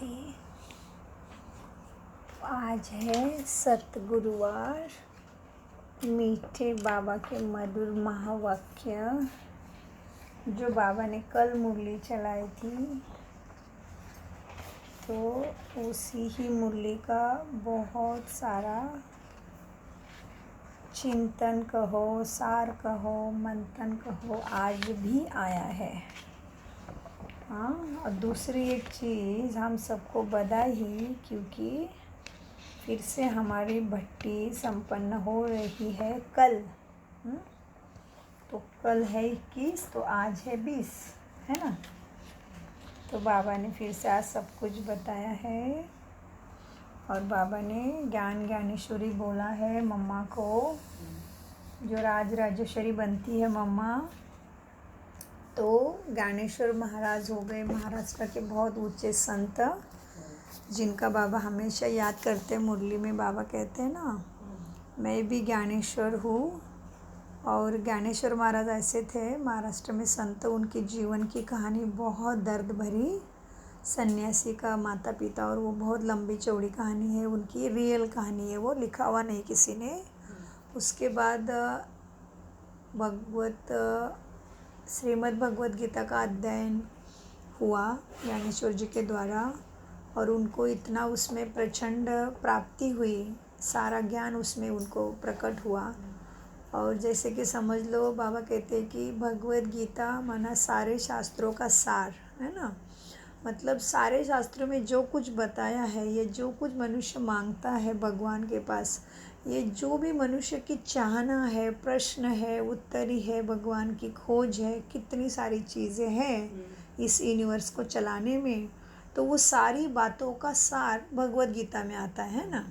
शांति। आज है सतगुरुवार। मीठे बाबा के मधुर महावाक्य जो बाबा ने कल मुरली चलाई थी, तो उसी ही मुरली का बहुत सारा चिंतन कहो, सार कहो, मंथन कहो, आज भी आया है। हाँ, और दूसरी एक चीज़ हम सबको बधाई, क्योंकि फिर से हमारी भट्टी संपन्न हो रही है कल। तो कल है 21, तो आज है 20, है ना। तो बाबा ने फिर से आज सब कुछ बताया है, और बाबा ने ज्ञानेश्वरी बोला है मम्मा को, जो राजेश्वरी बनती है मम्मा। तो ज्ञानेश्वर महाराज हो गए महाराष्ट्र के बहुत ऊंचे संत, जिनका बाबा हमेशा याद करते हैं। मुरली में बाबा कहते हैं ना, मैं भी ज्ञानेश्वर हूँ। और ज्ञानेश्वर महाराज ऐसे थे महाराष्ट्र में संत, उनके जीवन की कहानी बहुत दर्द भरी, सन्यासी का माता पिता, और वो बहुत लंबी चौड़ी कहानी है उनकी, रियल कहानी है, वो लिखा हुआ नहीं किसी ने। उसके बाद श्रीमद् भगवत गीता का अध्ययन हुआ ज्ञानेश्वर जी के द्वारा, और उनको इतना उसमें प्रचंड प्राप्ति हुई, सारा ज्ञान उसमें उनको प्रकट हुआ। और जैसे कि समझ लो, बाबा कहते हैं कि भगवत गीता माना सारे शास्त्रों का सार है ना। मतलब सारे शास्त्रों में जो कुछ बताया है, ये जो कुछ मनुष्य मांगता है भगवान के पास, ये जो भी मनुष्य की चाहना है, प्रश्न है, उत्तरी है, भगवान की खोज है, कितनी सारी चीज़ें हैं इस यूनिवर्स को चलाने में, तो वो सारी बातों का सार भगवत गीता में आता है ना।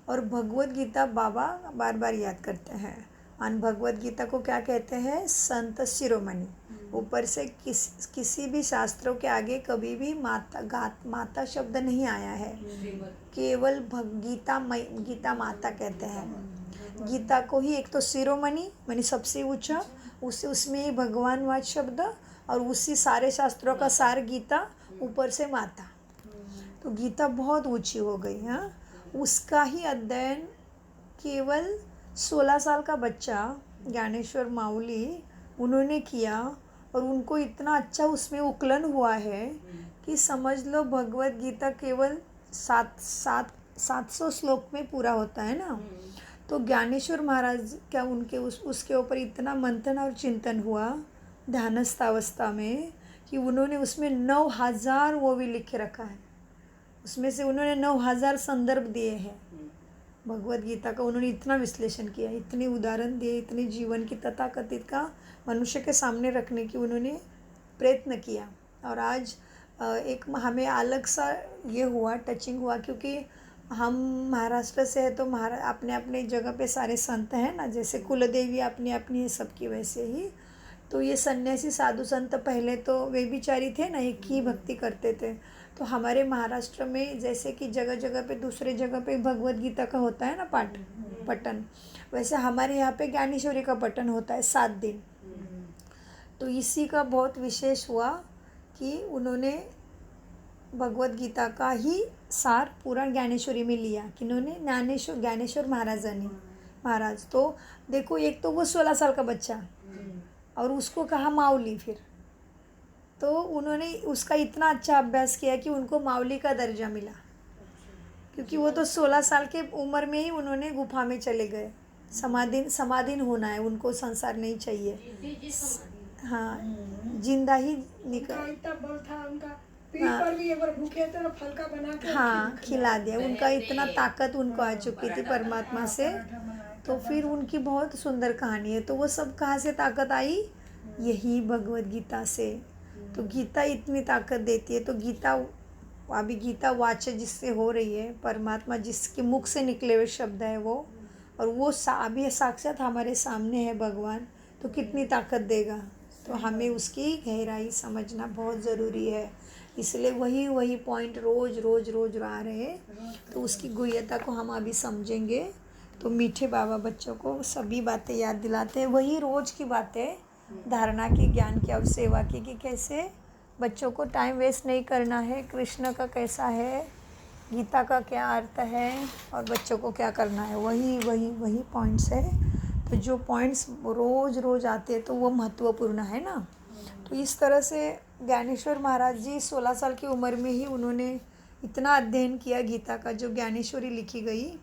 और भगवत गीता बाबा बार बार याद करते हैं। और भगवत गीता को क्या कहते हैं? संत शिरोमणि। ऊपर से किसी भी शास्त्रों के आगे कभी भी माता शब्द नहीं आया है, केवल गीता माता कहते हैं। गीता को ही एक तो शिरोमणि मानी सबसे ऊंचा, उसमें ही भगवानवाद शब्द, और उसी सारे शास्त्रों का सार गीता, ऊपर से माता। तो गीता बहुत ऊंची हो गई। हाँ, उसका ही अध्ययन केवल 16 साल का बच्चा ज्ञानेश्वर माऊली उन्होंने किया, और उनको इतना अच्छा उसमें उकलन हुआ है कि समझ लो भगवत गीता केवल 700 श्लोक में पूरा होता है ना। तो ज्ञानेश्वर महाराज क्या उनके उसके ऊपर इतना मंथन और चिंतन हुआ ध्यानस्थ अवस्था में, कि उन्होंने उसमें 9000 वो भी लिख के रखा है। उसमें से उन्होंने 9000 संदर्भ दिए हैं भगवत गीता का। उन्होंने इतना विश्लेषण किया, इतने उदाहरण दिए, इतने जीवन की तथाकथित का मनुष्य के सामने रखने की उन्होंने प्रयत्न किया। और आज एक हमें अलग सा ये हुआ, टचिंग हुआ, क्योंकि हम महाराष्ट्र से है, तो अपने अपने जगह पे सारे संत हैं ना, जैसे कुलदेवी अपनी अपनी है सबकी, वैसे ही तो ये सन्यासी साधु संत पहले तो वे बिचारी थे ना, एक ही भक्ति करते थे। तो हमारे महाराष्ट्र में जैसे कि जगह जगह पे, दूसरे जगह पे भगवत गीता का होता है ना पठन, वैसे हमारे यहाँ पे ज्ञानेश्वरी का पठन होता है 7 दिन। तो इसी का बहुत विशेष हुआ कि उन्होंने भगवत गीता का ही सार पूरा ज्ञानेश्वरी में लिया, कि उन्होंने ज्ञानेश्वर महाराज। तो देखो, एक तो वो 16 साल का बच्चा, और उसको कहा माऊली। फिर तो उन्होंने उसका इतना अच्छा अभ्यास किया कि उनको माऊली का दर्जा मिला, क्योंकि वो तो 16 साल के उम्र में ही उन्होंने गुफा में चले गए। समाधीन होना है उनको, संसार नहीं चाहिए। हाँ, जिंदा ही निकल, हाँ, खिला दिया। उनका इतना ताकत उनको आ चुकी थी परमात्मा से। तो फिर उनकी बहुत सुंदर कहानी है। तो वो सब कहाँ से ताकत आई? यही भगवत गीता से। तो गीता इतनी ताकत देती है। तो अभी गीता वाचा जिससे हो रही है, परमात्मा जिसके मुख से निकले हुए शब्द है वो, और वो अभी साक्षात हमारे सामने है भगवान, तो कितनी ताकत देगा। तो हमें उसकी गहराई समझना बहुत ज़रूरी है। इसलिए वही पॉइंट रोज आ रहे हैं, तो उसकी गुह्यता को हम अभी समझेंगे। तो मीठे बाबा बच्चों को सभी बातें याद दिलाते हैं, वही रोज़ की बातें, धारणा की, ज्ञान की और सेवा की, कि कैसे बच्चों को टाइम वेस्ट नहीं करना है, कृष्ण का कैसा है, गीता का क्या अर्थ है और बच्चों को क्या करना है, वही पॉइंट्स है। तो जो पॉइंट्स रोज़ रोज़ आते हैं तो वो महत्वपूर्ण है ना। तो इस तरह से ज्ञानेश्वर महाराज जी 16 साल की उम्र में ही उन्होंने इतना अध्ययन किया गीता का, जो ज्ञानेश्वरी लिखी गई,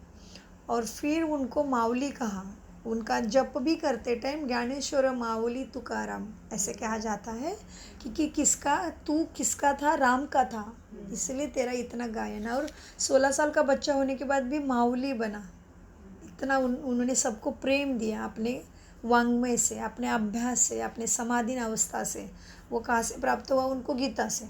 और फिर उनको माऊली कहा। उनका जप भी करते टाइम ज्ञानेश्वर माऊली तुकाराम ऐसे कहा जाता है, क्योंकि तू किसका था, राम का था, इसलिए तेरा इतना गायन। और 16 साल का बच्चा होने के बाद भी माऊली बना, इतना उन्होंने सबको प्रेम दिया अपने वांग्मय से, अपने अभ्यास से, अपने समाधीन अवस्था से। वो कहाँ से प्राप्त हुआ उनको, गीता से।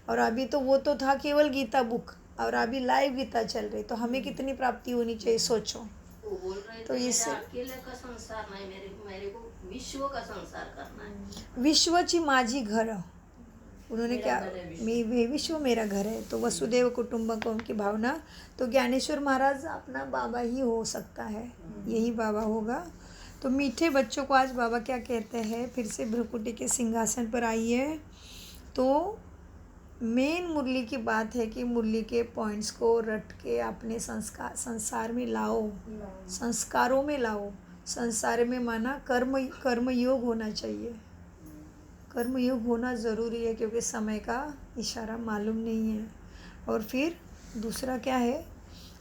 और अभी तो वो तो था केवल गीता बुक, और अभी लाइव गीता चल रही, तो हमें कितनी प्राप्ति होनी चाहिए सोचो। वो बोल रहे थे, तो इससे अकेले का संसार नहीं, मेरे को विश्व का संसार करना है। विश्वची माझी घर, उन्होंने क्या, विश्व मेरा घर है। तो वसुदेव कुटुंबकम की भावना। तो ज्ञानेश्वर महाराज अपना बाबा ही हो सकता है, यही बाबा होगा। तो मीठे बच्चों को आज बाबा क्या कहते हैं, फिर से भ्रुकुटी के सिंहासन पर आइए। तो मेन मुरली की बात है कि मुरली के पॉइंट्स को रट के अपने संसार में लाओ, संस्कारों में लाओ। संसार में माना कर्मयोग होना चाहिए, कर्मयोग होना ज़रूरी है, क्योंकि समय का इशारा मालूम नहीं है। और फिर दूसरा क्या है,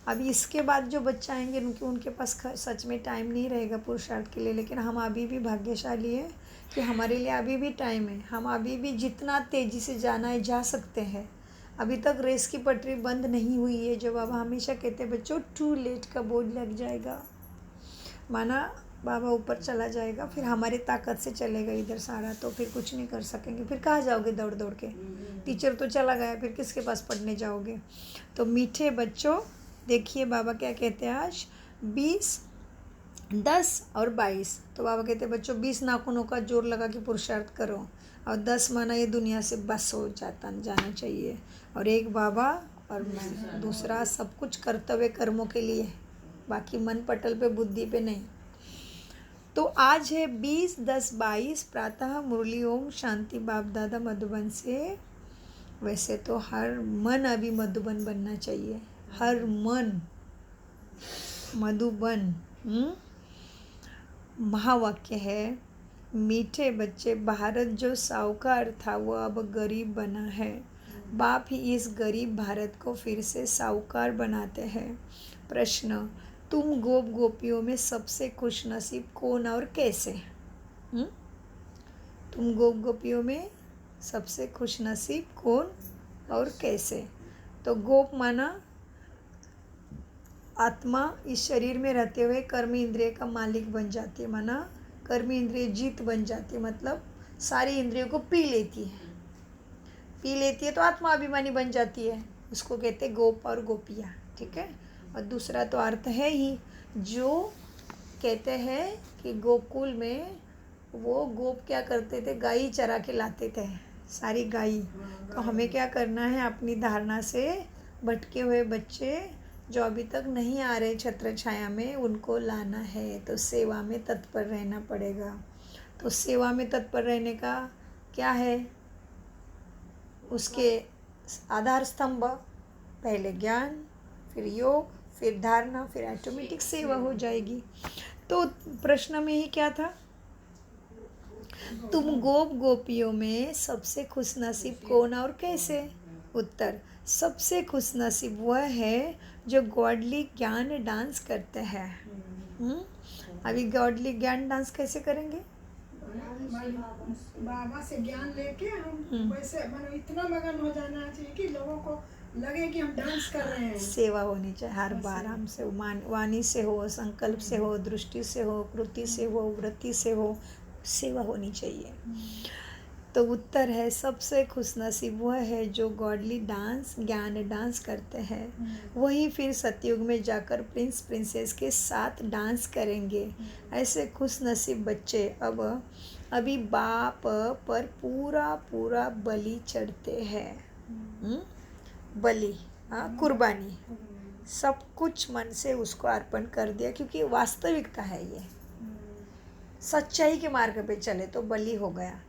अभी इसके बाद जो बच्चे आएंगे उनके पास सच में टाइम नहीं रहेगा पुरुषार्थ के लिए, लेकिन हम अभी भी भाग्यशाली है कि हमारे लिए अभी भी टाइम है। हम अभी भी जितना तेज़ी से जाना है जा सकते हैं। अभी तक रेस की पटरी बंद नहीं हुई है। जो बाबा हमेशा कहते हैं बच्चों, टू लेट का बोर्ड लग जाएगा, माना बाबा ऊपर चला जाएगा, फिर हमारी ताकत से चलेगा इधर सारा, तो फिर कुछ नहीं कर सकेंगे। फिर कहाँ जाओगे दौड़ दौड़ के, टीचर तो चला गया, फिर किसके पास पढ़ने जाओगे। तो मीठे बच्चों देखिए बाबा क्या कहते हैं आज, 20, 10 और 22। तो बाबा कहते हैं बच्चों 20 नाखूनों का जोर लगा के पुरुषार्थ करो, और 10 माना ये दुनिया से बस हो जाना चाहिए। और एक बाबा और मैं, दूसरा सब कुछ कर्तव्य कर्मों के लिए, बाकी मन पटल पे बुद्धि पे नहीं। तो आज है 20, 10, 22 प्रातः मुरली ओम शांति बाप दादा मधुबन से। वैसे तो हर मन अभी मधुबन बनना चाहिए, हर मन मधुबन। महावाक्य है, मीठे बच्चे, भारत जो साहूकार था वो अब गरीब बना है। बाप ही इस गरीब भारत को फिर से साहूकार बनाते हैं। प्रश्न, तुम गोप गोपियों में सबसे खुश नसीब कौन और कैसे? तुम गोप गोपियों में सबसे खुश नसीब कौन और कैसे? तो गोप माना आत्मा इस शरीर में रहते हुए कर्म इंद्रिय का मालिक बन जाती है, माना कर्म इंद्रिय जीत बन जाती है, मतलब सारी इंद्रियों को पी लेती है तो आत्मा अभिमानी बन जाती है। उसको कहते हैं गोप और गोपियाँ, ठीक है। और दूसरा तो अर्थ है ही, जो कहते हैं कि गोकुल में वो गोप क्या करते थे, गाय चरा के लाते थे, सारी गाय। तो हमें क्या करना है, अपनी धारणा से भटके हुए बच्चे जो अभी तक नहीं आ रहे छत्र छाया में, उनको लाना है। तो सेवा में तत्पर रहना पड़ेगा। तो सेवा में तत्पर रहने का क्या है, उसके आधार स्तंभ, पहले ज्ञान, फिर योग, फिर धारणा, फिर ऑटोमेटिक सेवा हो जाएगी। तो प्रश्न में ही क्या था, तुम गोप गोपियों में सबसे खुश नसीब कौन और कैसे? उत्तर, सबसे खुश नसीब वह है जो गॉडली ज्ञान डांस करते हैं। अभी गॉडली ज्ञान डांस कैसे करेंगे? बाबा से ज्ञान लेके हम वैसे मतलब इतना मगन हो जाना चाहिए कि लोगों को लगे कि हम डांस कर रहे हैं। सेवा होनी चाहिए हर बार हमसे, वाणी से हो, संकल्प से हो, दृष्टि से हो, कृति से हो, वृत्ति से हो, सेवा होनी चाहिए। तो उत्तर है, सबसे खुशनसीब वह है जो गॉडली डांस, ज्ञान डांस करते हैं। वही फिर सतयुग में जाकर प्रिंस प्रिंसेस के साथ डांस करेंगे। ऐसे खुशनसीब बच्चे अब अभी बाप पर पूरा पूरा बलि चढ़ते हैं। बलि, कुर्बानी, सब कुछ मन से उसको अर्पण कर दिया, क्योंकि वास्तविकता है ये। सच्चाई के मार्ग पे चले तो बलि हो गया।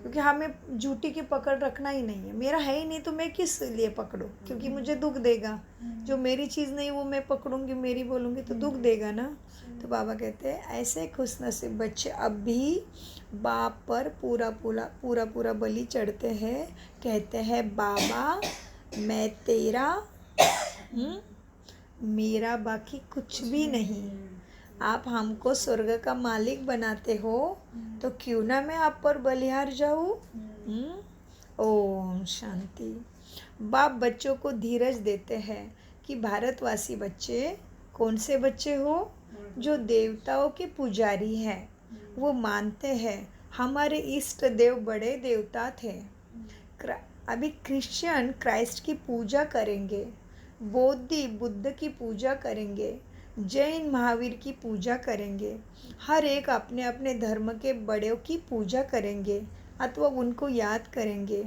क्योंकि हमें झूठी की पकड़ रखना ही नहीं है। मेरा है ही नहीं तो मैं किस लिए पकड़ूं, क्योंकि मुझे दुख देगा। जो मेरी चीज़ नहीं वो मैं पकड़ूंगी, मेरी बोलूँगी तो दुख देगा ना। तो बाबा कहते हैं ऐसे खुशनसीब बच्चे अब भी बाप पर पूरा बलि चढ़ते हैं। कहते हैं बाबा मैं तेरा मेरा बाकी कुछ भी नहीं। आप हमको स्वर्ग का मालिक बनाते हो तो क्यों ना मैं आप पर बलिहार जाऊँ। ओम शांति। बाप बच्चों को धीरज देते हैं कि भारतवासी बच्चे कौन से बच्चे हो, जो देवताओं के पुजारी हैं। वो मानते हैं हमारे इष्ट देव बड़े देवता थे। अभी क्रिश्चियन क्राइस्ट की पूजा करेंगे, बौद्धी बुद्ध की पूजा करेंगे, जैन महावीर की पूजा करेंगे। हर एक अपने अपने धर्म के बड़ों की पूजा करेंगे अथवा उनको याद करेंगे।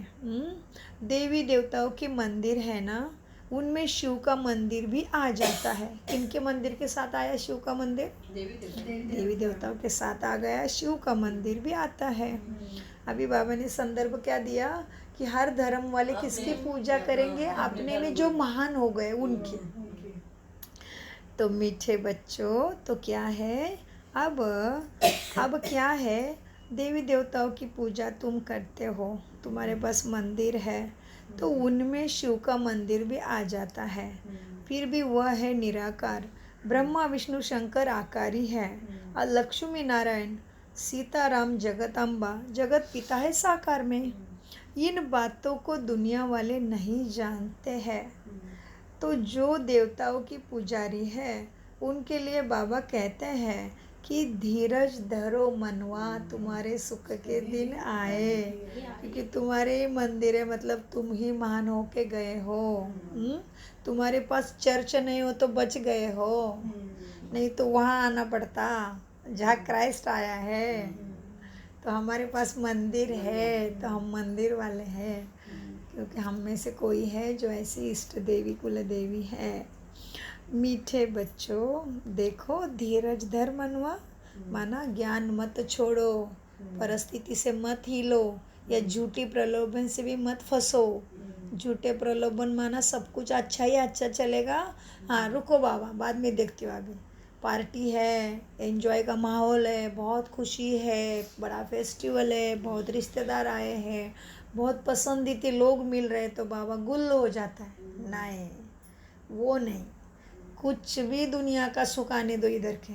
देवी देवताओं के मंदिर है ना, उनमें शिव का मंदिर भी आ जाता है। किनके मंदिर के साथ आया शिव का मंदिर? देवी देवताओं के साथ आ गया, शिव का मंदिर भी आता है। अभी बाबा ने संदर्भ क्या दिया कि हर धर्म वाले किसकी पूजा करेंगे? अपने में जो महान हो गए उनकी। तो मीठे बच्चों, तो क्या है अब क्या है, देवी देवताओं की पूजा तुम करते हो, तुम्हारे पास मंदिर है, तो उनमें शिव का मंदिर भी आ जाता है। फिर भी वह है निराकार। ब्रह्मा विष्णु शंकर आकारी है और लक्ष्मी नारायण सीताराम जगदम्बा जगत पिता है साकार में। इन बातों को दुनिया वाले नहीं जानते हैं। तो जो देवताओं की पुजारी है उनके लिए बाबा कहते हैं कि धीरज धरो मनवा, तुम्हारे सुख के दिन आए। क्योंकि तुम्हारे मंदिर है, मतलब तुम ही महान हो के गए हो। तुम्हारे पास चर्च नहीं हो तो बच गए हो, नहीं तो वहाँ आना पड़ता जहाँ क्राइस्ट आया है। तो हमारे पास मंदिर है तो हम मंदिर वाले हैं, क्योंकि हम में से कोई है जो ऐसी इष्ट देवी कुल देवी है। मीठे बच्चों देखो, धीरज धर मनवा, माना ज्ञान मत छोड़ो, परिस्थिति से मत हिलो, या झूठी प्रलोभन से भी मत फंसो। झूठे प्रलोभन माना सब कुछ अच्छा ही अच्छा चलेगा। हाँ रुको बाबा, बाद में देखती हूँ, अभी पार्टी है, एंजॉय का माहौल है, बहुत खुशी है, बड़ा फेस्टिवल है, बहुत रिश्तेदार आए हैं, बहुत पसंदीदा लोग मिल रहे, तो बाबा गुल्ल हो जाता है। नहीं, वो नहीं, कुछ भी दुनिया का सुख आने दो इधर के,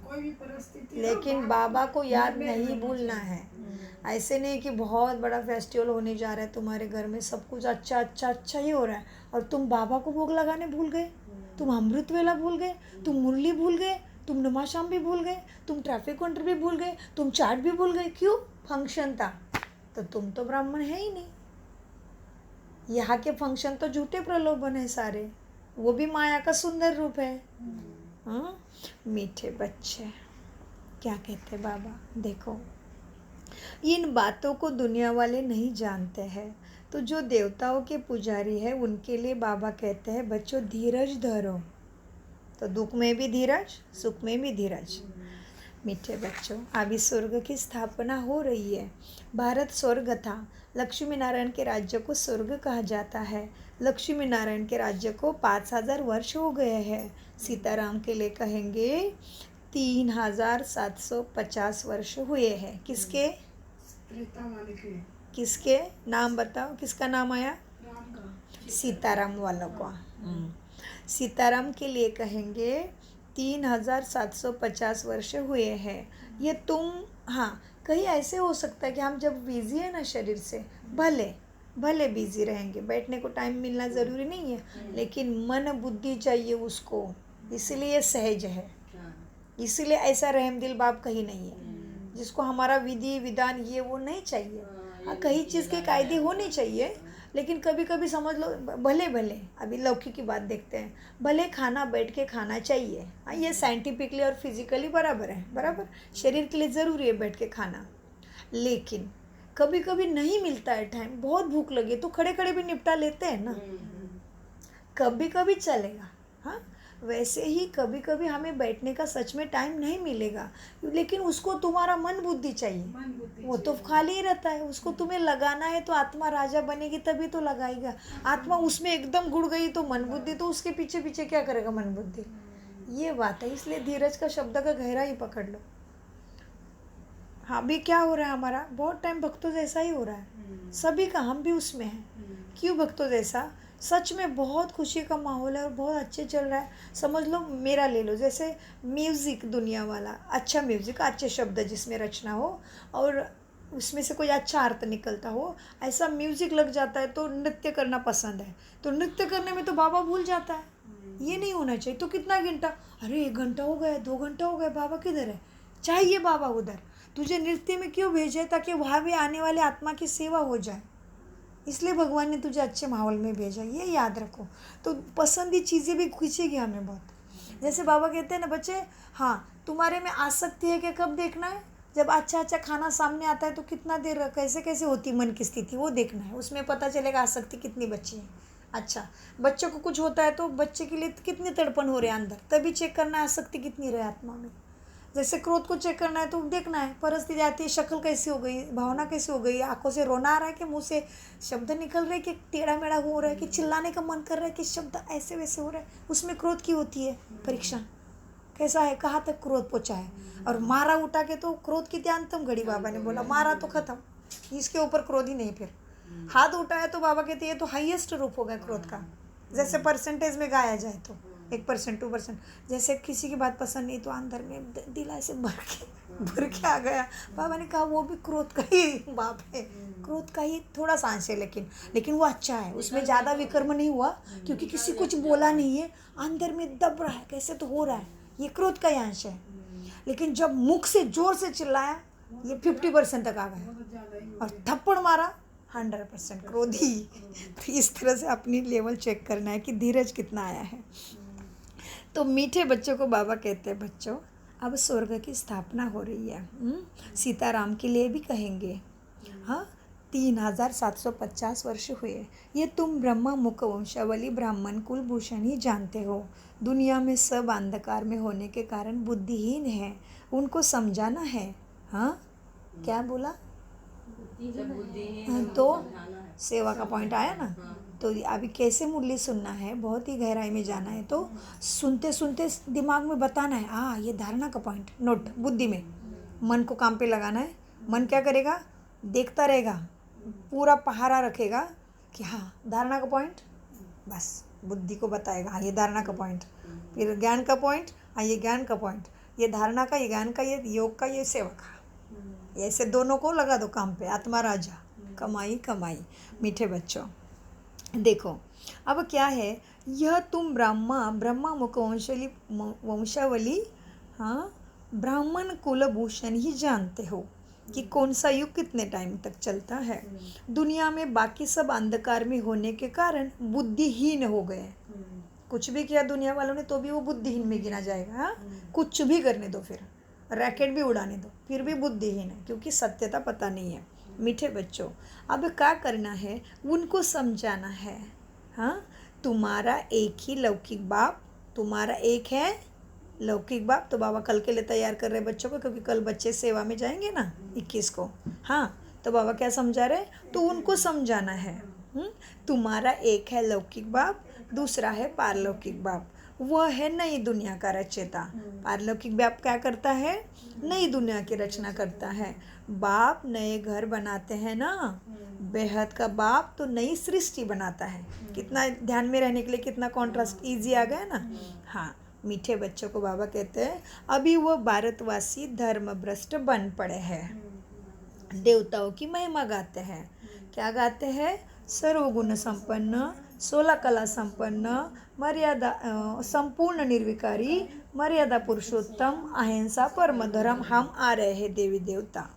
कोई भी परिस्थिति, लेकिन बाबा को याद नहीं भूलना है। ऐसे नहीं कि बहुत बड़ा फेस्टिवल होने जा रहा है, तुम्हारे घर में सब कुछ अच्छा अच्छा अच्छा ही हो रहा है और तुम बाबा को भोग लगाने भूल गए, तुम अमृत वेला भूल गए, तुम मुरली भूल गए, तुम नमाशाम भी भूल गए, तुम ट्रैफिक काउंटर भी भूल गए, तुम चाट भी भूल गए। क्यों? फंक्शन था। तो तुम तो ब्राह्मण है ही नहीं। यहाँ के फंक्शन तो झूठे प्रलोभन है सारे, वो भी माया का सुंदर रूप है। हाँ मीठे बच्चे, क्या कहते बाबा, देखो इन बातों को दुनिया वाले नहीं जानते हैं। तो जो देवताओं के पुजारी है उनके लिए बाबा कहते हैं बच्चों धीरज धरो। तो दुख में भी धीरज, सुख में भी धीरज। मीठे बच्चों, अभी स्वर्ग की स्थापना हो रही है। भारत स्वर्ग था, लक्ष्मी नारायण के राज्य को स्वर्ग कहा जाता है। लक्ष्मी नारायण के राज्य को 5000 वर्ष हो गए हैं। सीताराम के लिए कहेंगे 3750 वर्ष हुए हैं। किसके? किसके नाम बताओ, किसका नाम आया? राम का। सीताराम वालों को। सीताराम के लिए कहेंगे 3750 वर्ष हुए हैं। ये तुम, हाँ कहीं ऐसे हो सकता है कि हम जब बिजी है ना शरीर से, भले बिजी रहेंगे, बैठने को टाइम मिलना ज़रूरी नहीं है, लेकिन मन बुद्धि चाहिए उसको, इसलिए सहज है, इसलिए ऐसा रहम दिल बाप कहीं नहीं है जिसको हमारा विधि विधान ये वो नहीं चाहिए। हाँ कहीं चीज़ के कायदे होने चाहिए, लेकिन कभी कभी समझ लो भले अभी लौकिक की बात देखते हैं, भले खाना बैठ के खाना चाहिए। हाँ ये साइंटिफिकली और फिजिकली बराबर है, बराबर शरीर के लिए ज़रूरी है बैठ के खाना, लेकिन कभी कभी नहीं मिलता है टाइम, बहुत भूख लगे तो खड़े खड़े भी निपटा लेते हैं ना, कभी कभी चलेगा। हाँ वैसे ही कभी कभी हमें बैठने का सच में टाइम नहीं मिलेगा, लेकिन उसको तुम्हारा मन बुद्धि चाहिए। मन बुद्धि वो तो खाली ही रहता है, उसको तुम्हें लगाना है तो आत्मा राजा बनेगी तभी तो लगाएगा। आत्मा उसमें एकदम गुड़ गई तो मन बुद्धि तो उसके पीछे पीछे क्या करेगा मन बुद्धि। ये बात है, इसलिए धीरज का शब्द का गहरा ही पकड़ लो। हाँ, अभी क्या हो रहा है हमारा, बहुत टाइम भक्तों जैसा ही हो रहा है सभी का, हम भी उसमें हैं। क्यों भक्तों जैसा? सच में बहुत खुशी का माहौल है और बहुत अच्छे चल रहा है। समझ लो, मेरा ले लो, जैसे म्यूज़िक दुनिया वाला, अच्छा म्यूज़िक, अच्छे शब्द जिसमें रचना हो और उसमें से कोई अच्छा अर्थ निकलता हो, ऐसा म्यूज़िक लग जाता है तो नृत्य करना पसंद है, तो नृत्य करने में तो बाबा भूल जाता है। ये नहीं होना चाहिए। तो कितना घंटा, अरे 1 घंटा हो गया, 2 घंटा हो गया, बाबा किधर है? चाहिए बाबा उधर। तुझे नृत्य में क्यों भेजे? ताकि वहाँ भी आने वाले आत्मा की सेवा हो जाए, इसलिए भगवान ने तुझे अच्छे माहौल में भेजा, ये याद रखो। तो पसंदी चीज़ें भी खींचेगी हमें बहुत। जैसे बाबा कहते हैं ना बच्चे, हाँ तुम्हारे में आसक्ति है कि कब देखना है, जब अच्छा अच्छा खाना सामने आता है तो कितना देर कैसे कैसे होती मन की स्थिति, वो देखना है, उसमें पता चलेगा आसक्ति कितनी बची है। अच्छा, बच्चों को कुछ होता है तो बच्चे के लिए कितनी तड़पन हो रहे हैं अंदर, तभी चेक करना है आसक्ति कितनी रहे आत्मा में। जैसे क्रोध को चेक करना है तो देखना है परिस्थिति आती है, शक्ल कैसी हो गई, भावना कैसी हो गई, आंखों से रोना आ रहा है कि मुंह से शब्द निकल रहे कि टेढ़ा मेढ़ा हो रहा है, कि चिल्लाने का मन कर रहा है कि शब्द ऐसे वैसे हो रहा है, उसमें क्रोध की होती है परीक्षा। कैसा है, कहाँ तक क्रोध पहुँचा है। और मारा उठा के तो क्रोध की अंतम घड़ी, बाबा ने बोला मारा तो खत्म, इसके ऊपर क्रोध ही नहीं। फिर हाथ उठाया तो बाबा कहते ये तो हाईएस्ट रूप होगा क्रोध का। जैसे परसेंटेज में गाया जाए तो 1%, 2%। जैसे किसी की बात पसंद नहीं तो अंदर में दिल ऐसे भर के आ गया। बाबा ने कहा वो भी क्रोध का ही बाप है, क्रोध का ही थोड़ा सा अंश है, लेकिन वो अच्छा है, उसमें ज़्यादा विकर्म नहीं हुआ क्योंकि किसी कुछ बोला नहीं है, अंदर में दब रहा है, कैसे तो हो रहा है, ये क्रोध का ही अंश है। लेकिन जब मुख से जोर से चिल्लाया ये 50% तक आ गया और थप्पड़ मारा 100% क्रोधी। तो इस तरह से अपनी लेवल चेक करना है कि धीरज कितना आया है। तो मीठे बच्चों को बाबा कहते हैं, बच्चों अब स्वर्ग की स्थापना हो रही है, सीताराम के लिए भी कहेंगे। हाँ, 3750 वर्ष हुए, ये तुम ब्रह्मा मुख वंशावली ब्राह्मण कुलभूषण ही जानते हो। दुनिया में सब अंधकार में होने के कारण बुद्धिहीन है, उनको समझाना है। हाँ, क्या बोला? तो सेवा का पॉइंट आया ना। तो अभी कैसे मुरली सुनना है, बहुत ही गहराई में जाना है, तो सुनते सुनते दिमाग में बताना है, हाँ ये धारणा का पॉइंट नोट, बुद्धि में मन को काम पे लगाना है। मन क्या करेगा? देखता रहेगा, पूरा पहारा रखेगा कि हाँ धारणा का पॉइंट, बस बुद्धि को बताएगा हाँ ये धारणा का पॉइंट, फिर ज्ञान का पॉइंट, हाँ ये ज्ञान का पॉइंट, ये धारणा का, ये ज्ञान का, ये योग का, ये सेवा का, ऐसे दोनों को लगा दो काम पे। आत्मा राजा, कमाई कमाई। मीठे बच्चों देखो, अब क्या है, यह तुम ब्रह्मा मुख वंशावली, हाँ ब्राह्मण कुलभूषण ही जानते हो कि कौन सा युग कितने टाइम तक चलता है। दुनिया में बाकी सब अंधकार में होने के कारण बुद्धिहीन हो गए। कुछ भी किया दुनिया वालों ने तो भी वो बुद्धिहीन में गिना जाएगा। हाँ, कुछ भी करने दो, फिर रैकेट भी उड़ाने दो, फिर भी बुद्धिहीन है, क्योंकि सत्यता पता नहीं है। मीठे बच्चों, अब क्या करना है, उनको समझाना है। हाँ, तुम्हारा एक ही लौकिक बाप, तुम्हारा एक है लौकिक बाप। तो बाबा कल के लिए तैयार कर रहे बच्चों को, क्योंकि कल बच्चे सेवा में जाएंगे ना 21 को। हाँ, तो बाबा क्या समझा रहे, तो उनको समझाना है। तुम्हारा एक है लौकिक बाप, दूसरा है पारलौकिक बाप। वह है नई दुनिया का रचयिता। पारलौकिक बाप क्या करता है? नई दुनिया की रचना करता है। बाप नए घर बनाते हैं ना, बेहद का बाप तो नई सृष्टि बनाता है। कितना ध्यान में रहने के लिए कितना कॉन्ट्रास्ट ईजी आ गया ना। हाँ, मीठे बच्चों को बाबा कहते हैं, अभी वह भारतवासी धर्म भ्रष्ट बन पड़े हैं। देवताओं की महिमा गाते हैं। क्या गाते हैं? सर्वगुण संपन्न, 16 कला संपन्न, मर्यादा संपूर्ण निर्विकारी, मर्यादा पुरुषोत्तम, अहिंसा परम धर्म, हम आ रहे हैं देवी देवता,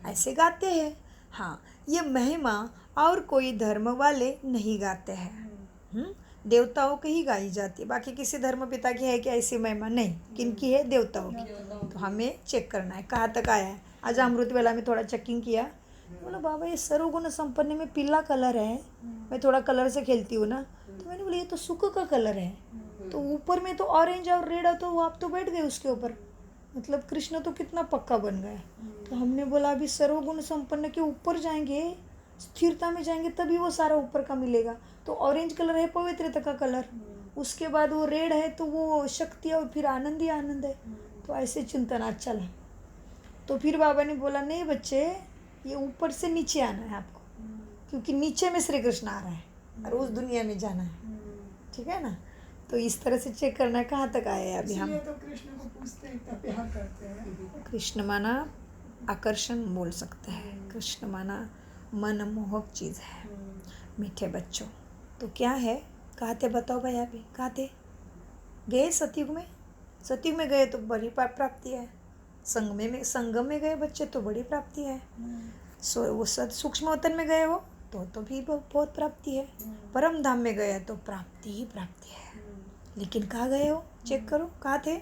ऐसे गाते हैं। हाँ, ये महिमा और कोई धर्म वाले नहीं गाते हैं। देवताओं की ही गाई जाती है, बाकी किसी धर्म पिता की है कि ऐसी महिमा नहीं। किनकी है? देवताओं की। तो हमें चेक करना है कहाँ तक आया है। आज अमृत वेला में थोड़ा चेकिंग किया, बोला बाबा ये सर्वगुण संपन्न में पीला कलर है, मैं थोड़ा कलर से खेलती हूँ ना, तो मैंने बोला ये तो सुख का कलर है। तो ऊपर में तो ऑरेंज और रेड है, तो वो आप तो बैठ गए उसके ऊपर, मतलब कृष्ण तो कितना पक्का बन गया। तो हमने बोला अभी सर्वगुण संपन्न के ऊपर जाएंगे, स्थिरता में जाएंगे, तभी वो सारा ऊपर का मिलेगा। तो ऑरेंज कलर है पवित्रता का कलर, उसके बाद वो रेड है तो वो शक्ति और फिर आनंद ही आनंद है। तो ऐसे चिंतन आज चला। तो फिर बाबा ने बोला नहीं बच्चे, ये ऊपर से नीचे आना है आपको, क्योंकि नीचे में श्री कृष्ण आ रहा है और उस दुनिया में जाना है, ठीक है ना। तो इस तरह से चेक करना है कहाँ तक आए हैं अभी हम। इसलिए तो कृष्ण को पूछते हैं, इतना प्यार करते हैं। कृष्ण माना आकर्षण बोल सकते हैं, कृष्ण माना मनमोहक चीज़ है। मीठे बच्चों, तो क्या है, कहाँ थे बताओ भाई, अभी कहाँ थे, गए सतयुग में। सतयुग में गए तो बड़ी प्राप्ति है, संगम में गए बच्चे तो बड़ी प्राप्ति है। वो सूक्ष्म वतन में गए हो तो भी बहुत प्राप्ति है। परम धाम में गए तो प्राप्ति ही प्राप्ति है। लेकिन कहाँ गए हो, चेक करो कहाँ थे।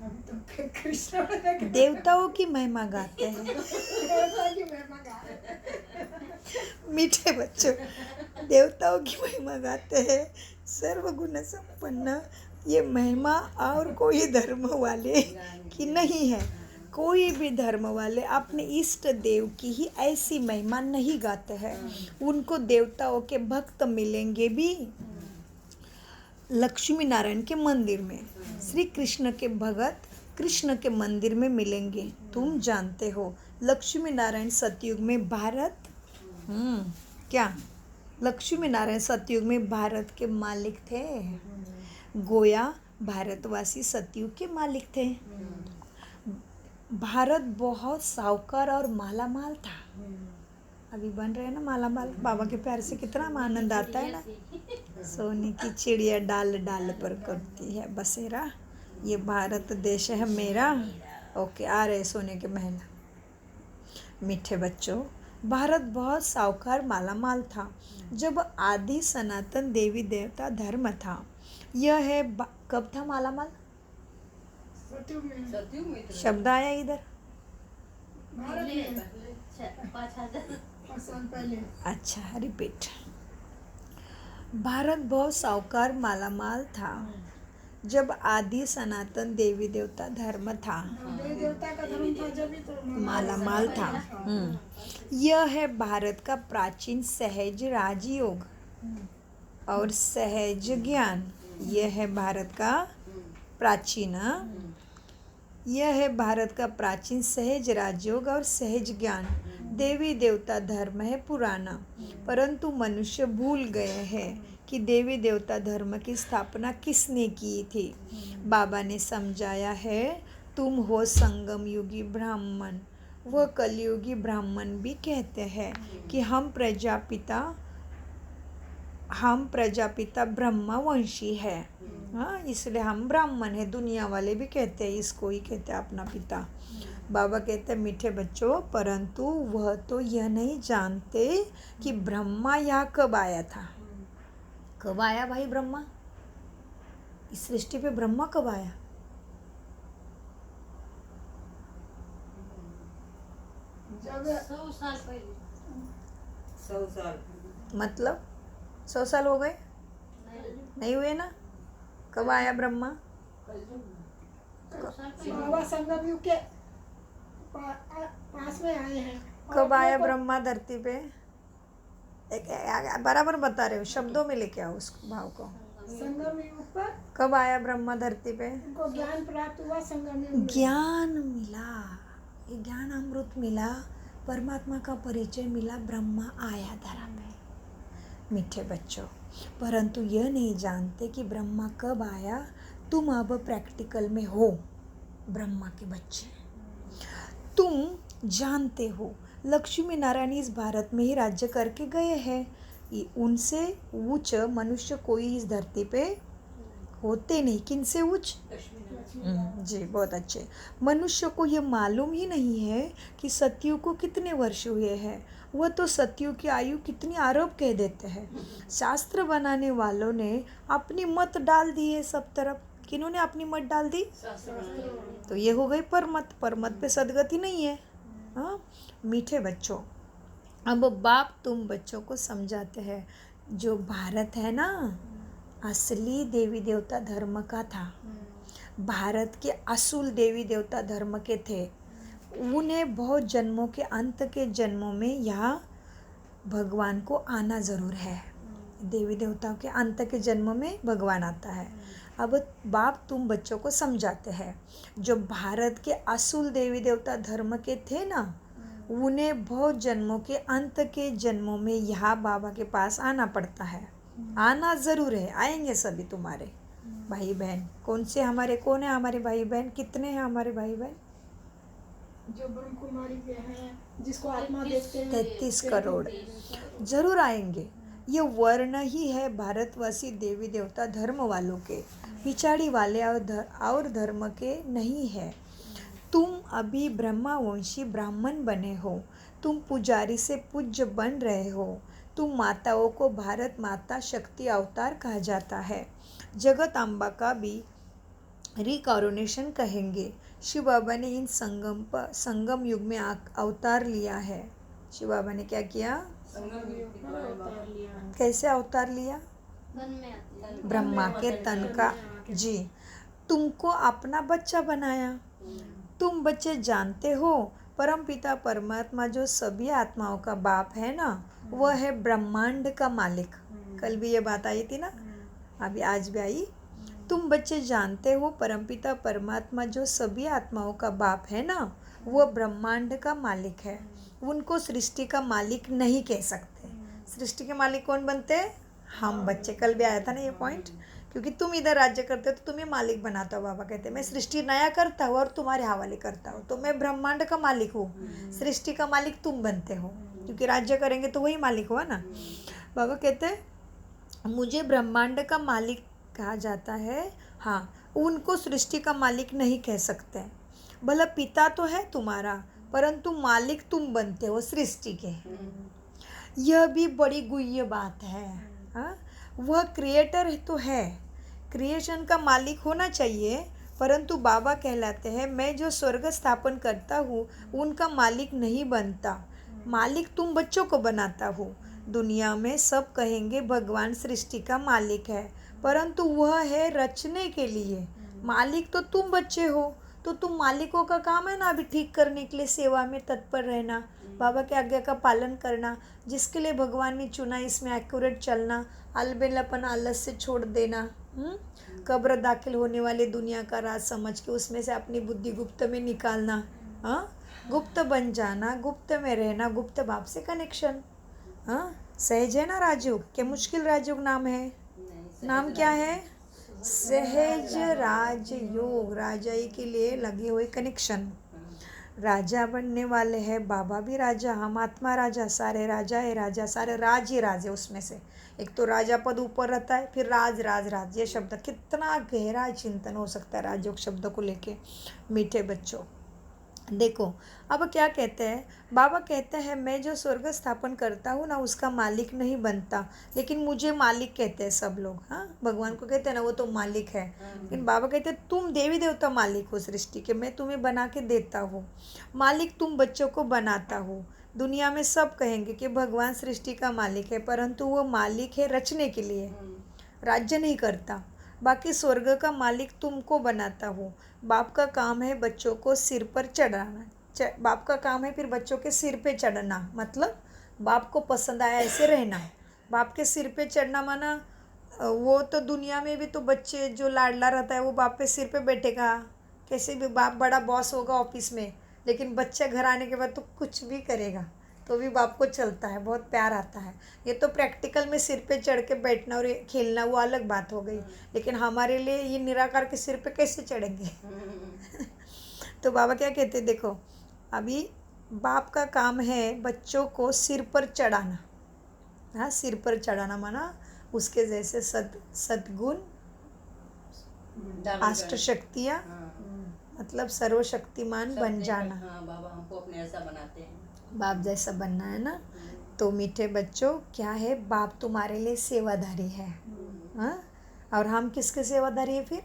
अभी तो कृष्ण में देवताओं की महिमा गाते हैं। देवता की महिमा गा रहे हैं। मीठे बच्चों, देवताओं की महिमा गाते हैं, सर्वगुण संपन्न। ये महिमा और कोई धर्म वाले की नहीं है। कोई भी धर्म वाले अपने इष्ट देव की ही ऐसी महिमा नहीं गाते हैं। उनको देवताओं के भक्त मिलेंगे भी लक्ष्मी नारायण के मंदिर में, श्री कृष्ण के भगत कृष्ण के मंदिर में मिलेंगे। तुम जानते हो लक्ष्मी नारायण सतयुग में भारत क्या लक्ष्मी नारायण सतयुग में भारत के मालिक थे। गोया भारतवासी सतयुग के मालिक थे। भारत बहुत साहूकार और मालामाल था। अभी बन रहे हैं ना मालामाल, बाबा के प्यार से कितना आनंद आता है ना। सोने की चिड़िया डाल डाल पर करती है बसेरा, ये भारत देश है मेरा। ओके, आ रहे सोने के महल। मीठे बच्चों, भारत बहुत साहूकार मालामाल था जब आदि सनातन देवी देवता धर्म था। यह है कब था मालामाल, सतयुग में शब्द आया इधर। भारत में 5,000 साल पहले। अच्छा, रिपीट। भारत बहुत साहूकार मालामाल था जब आदि सनातन देवी देवता धर्म था, देवी देवता का धर्म था जब ही तो मालामाल था। यह है भारत का प्राचीन सहज राजयोग और सहज ज्ञान। यह है भारत का प्राचीन यह है भारत का प्राचीन सहज राजयोग और सहज ज्ञान। देवी देवता धर्म है पुराना, परंतु मनुष्य भूल गए हैं कि देवी देवता धर्म की स्थापना किसने की थी। बाबा ने समझाया है, तुम हो संगम युगी ब्राह्मण। वह कलयुगी ब्राह्मण भी कहते हैं कि हम प्रजापिता ब्रह्मवंशी है। हाँ, इसलिए हम ब्राह्मण है। दुनिया वाले भी कहते हैं, इसको ही कहते हैं अपना पिता। बाबा कहते हैं मीठे बच्चों, परंतु वह तो यह नहीं जानते कि ब्रह्मा यहाँ कब आया था। कब आया भाई ब्रह्मा, इस सृष्टि पे ब्रह्मा कब आया। जब 100 साल पहले। 100 साल मतलब 100 साल हो गए, नहीं हुए ना। कब आया ब्रह्मा, 100 साल पहले। बाबा संगम युग के पास में आए हैं। कब आया ब्रह्मा धरती पे। बराबर बता रहे हो, शब्दों में लेके आओ उस भाव को। संगम युग पर कब आया ब्रह्मा धरती पे। उनको ज्ञान प्राप्त हुआ संगम युग में। ज्ञान मिला, ये ज्ञान अमृत मिला, परमात्मा का परिचय मिला, ब्रह्मा आया धरा पे। मीठे बच्चों, परंतु यह नहीं जानते कि ब्रह्मा कब आया। तुम अब प्रैक्टिकल में हो ब्रह्मा के बच्चे। तुम जानते हो लक्ष्मी नारायण इस भारत में ही राज्य करके गए हैं। उनसे उच्च मनुष्य कोई इस धरती पे होते नहीं। किनसे उच्च, जी बहुत अच्छे। मनुष्य को यह मालूम ही नहीं है कि सतयुग को कितने वर्ष हुए हैं। वह तो सतयुग की आयु कितनी अरब कह देते हैं। शास्त्र बनाने वालों ने अपनी मत डाल दी है सब तरफ। किन्होंने अपनी मत डाल दी, तो ये हो गई परमत। परमत पे सदगति नहीं है। हाँ मीठे बच्चों, अब बाप तुम बच्चों को समझाते हैं, जो भारत है ना, असली देवी देवता धर्म का था, भारत के असूल देवी देवता धर्म के थे। उन्हें बहुत जन्मों के अंत के जन्मों में यहाँ भगवान को आना ज़रूर है। देवी देवताओं के अंत के जन्मों में भगवान आता है। अब बाप तुम बच्चों को समझाते हैं, जो भारत के असूल देवी देवता धर्म के थे ना, उन्हें बहुत जन्मों के अंत के जन्मों में यहाँ बाबा के पास आना पड़ता है। आना ज़रूर है, आएंगे सभी तुम्हारे भाई बहन। कौन है हमारे भाई बहन? कितने हैं हमारे भाई बहन? जो ब्रह्म कुमारी के हैं, जिसको आत्मा देखते हैं, 33 करोड़ जरूर आएंगे। ये वर्ण ही है भारतवासी देवी देवता धर्म वालों के, पिछाड़ी वाले और धर्म के नहीं है। तुम अभी ब्रह्मावंशी ब्राह्मण बने हो, तुम पुजारी से पूज्य बन रहे हो। तुम माताओं को भारत माता शक्ति अवतार कहा जाता है। जगत अम्बा का भी रिकॉरोनेशन कहेंगे। शिव बाबा ने इन संगम युग में अवतार लिया है। शिव बाबा ने क्या किया? कैसे अवतार लिया? तन में आती है। ब्रह्मा के तन का जी तुमको अपना बच्चा बनाया। तुम बच्चे जानते हो परम पिता परमात्मा जो सभी आत्माओं का बाप है ना, वह है ब्रह्मांड का मालिक। कल भी ये बात आई थी ना, अभी आज भी आई। तुम बच्चे जानते हो परमपिता परमात्मा जो सभी आत्माओं का बाप है ना, वह ब्रह्मांड का मालिक है। उनको सृष्टि का मालिक नहीं कह सकते। सृष्टि के मालिक कौन बनते हैं? हम बच्चे। कल भी आया था ना ये पॉइंट, क्योंकि तुम इधर राज्य करते हो तो तुम्हें मालिक बनाता हो। बाबा कहते हैं मैं सृष्टि नया करता हूँ और तुम्हारे हवाले करता हूँ, तो मैं ब्रह्मांड का मालिक हूँ। सृष्टि का मालिक तुम बनते हो, क्योंकि राज्य करेंगे तो वही मालिक हुआ ना। बाबा कहते हैं मुझे ब्रह्मांड का मालिक कहा जाता है। हाँ, उनको सृष्टि का मालिक नहीं कह सकते। भला पिता तो है तुम्हारा, परंतु मालिक तुम बनते हो सृष्टि के। यह भी बड़ी गुह्य बात है। हाँ, वह क्रिएटर तो है, क्रिएशन का मालिक होना चाहिए, परंतु बाबा कहलाते हैं मैं जो स्वर्ग स्थापन करता हूँ उनका मालिक नहीं बनता। मालिक तुम बच्चों को बनाता हो। दुनिया में सब कहेंगे भगवान सृष्टि का मालिक है, परंतु वह है रचने के लिए। मालिक तो तुम बच्चे हो, तो तुम मालिकों का काम है ना अभी ठीक करने के लिए सेवा में तत्पर रहना, बाबा के आज्ञा का पालन करना, जिसके लिए भगवान ने चुना इसमें एक्यूरेट चलना, अलबेलापन आलस से छोड़ देना, कब्र दाखिल होने वाले दुनिया का राज समझ के उसमें से अपनी बुद्धि गुप्त में निकालना, गुप्त बन जाना, गुप्त में रहना, गुप्त बाप से कनेक्शन। सहज है ना राजयोग? क्या मुश्किल राजयोग नाम है? नाम क्या है? सहज राजयोग। राजाई के लिए लगे हुए कनेक्शन। राजा बनने वाले हैं, बाबा भी राजा, हम आत्मा राजा, सारे राजा है राजा, सारे राज ही राज है। उसमें से एक तो राजा पद ऊपर रहता है, फिर राज राज राज। ये शब्द कितना गहरा चिंतन हो सकता है राजयोग शब्द को लेके। मीठे बच्चों देखो, अब क्या कहते हैं बाबा? कहते हैं मैं जो स्वर्ग स्थापन करता हूँ ना उसका मालिक नहीं बनता, लेकिन मुझे मालिक कहते हैं सब लोग। हाँ, भगवान को कहते हैं ना वो तो मालिक है, लेकिन बाबा कहते हैं तुम देवी देवता मालिक हो सृष्टि के, मैं तुम्हें बना के देता हूँ। मालिक तुम बच्चों को बनाता हो। दुनिया में सब कहेंगे कि भगवान सृष्टि का मालिक है, परंतु वो मालिक है रचने के लिए, राज्य नहीं करता। बाकी स्वर्ग का मालिक तुमको बनाता हो। बाप का काम है बच्चों को सिर पर चढ़ाना। बाप का काम है फिर बच्चों के सिर पे चढ़ना, मतलब बाप को पसंद आया ऐसे रहना। बाप के सिर पे चढ़ना माना वो तो दुनिया में भी तो बच्चे जो लाडला रहता है वो बाप पे सिर पे बैठेगा। कैसे भी बाप बड़ा बॉस होगा ऑफिस में, लेकिन बच्चे घर आने के बाद तो कुछ भी करेगा तो भी बाप को चलता है, बहुत प्यार आता है। ये तो प्रैक्टिकल में सिर पे चढ़ के बैठना और खेलना वो अलग बात हो गई, लेकिन हमारे लिए ये निराकार के सिर पे कैसे चढ़ेंगे? तो बाबा क्या कहते देखो, अभी बाप का काम है बच्चों को सिर पर चढ़ाना। हाँ, सिर पर चढ़ाना माना उसके जैसे सद्गुण, अष्ट शक्तियाँ, मतलब सर्वशक्तिमान बन जाना। बाबा हमको अपने ऐसा बनाते हैं, बाप जैसा बनना है ना। तो मीठे बच्चों क्या है, बाप तुम्हारे लिए सेवाधारी है। हाँ, और हम किसके सेवाधारी है फिर?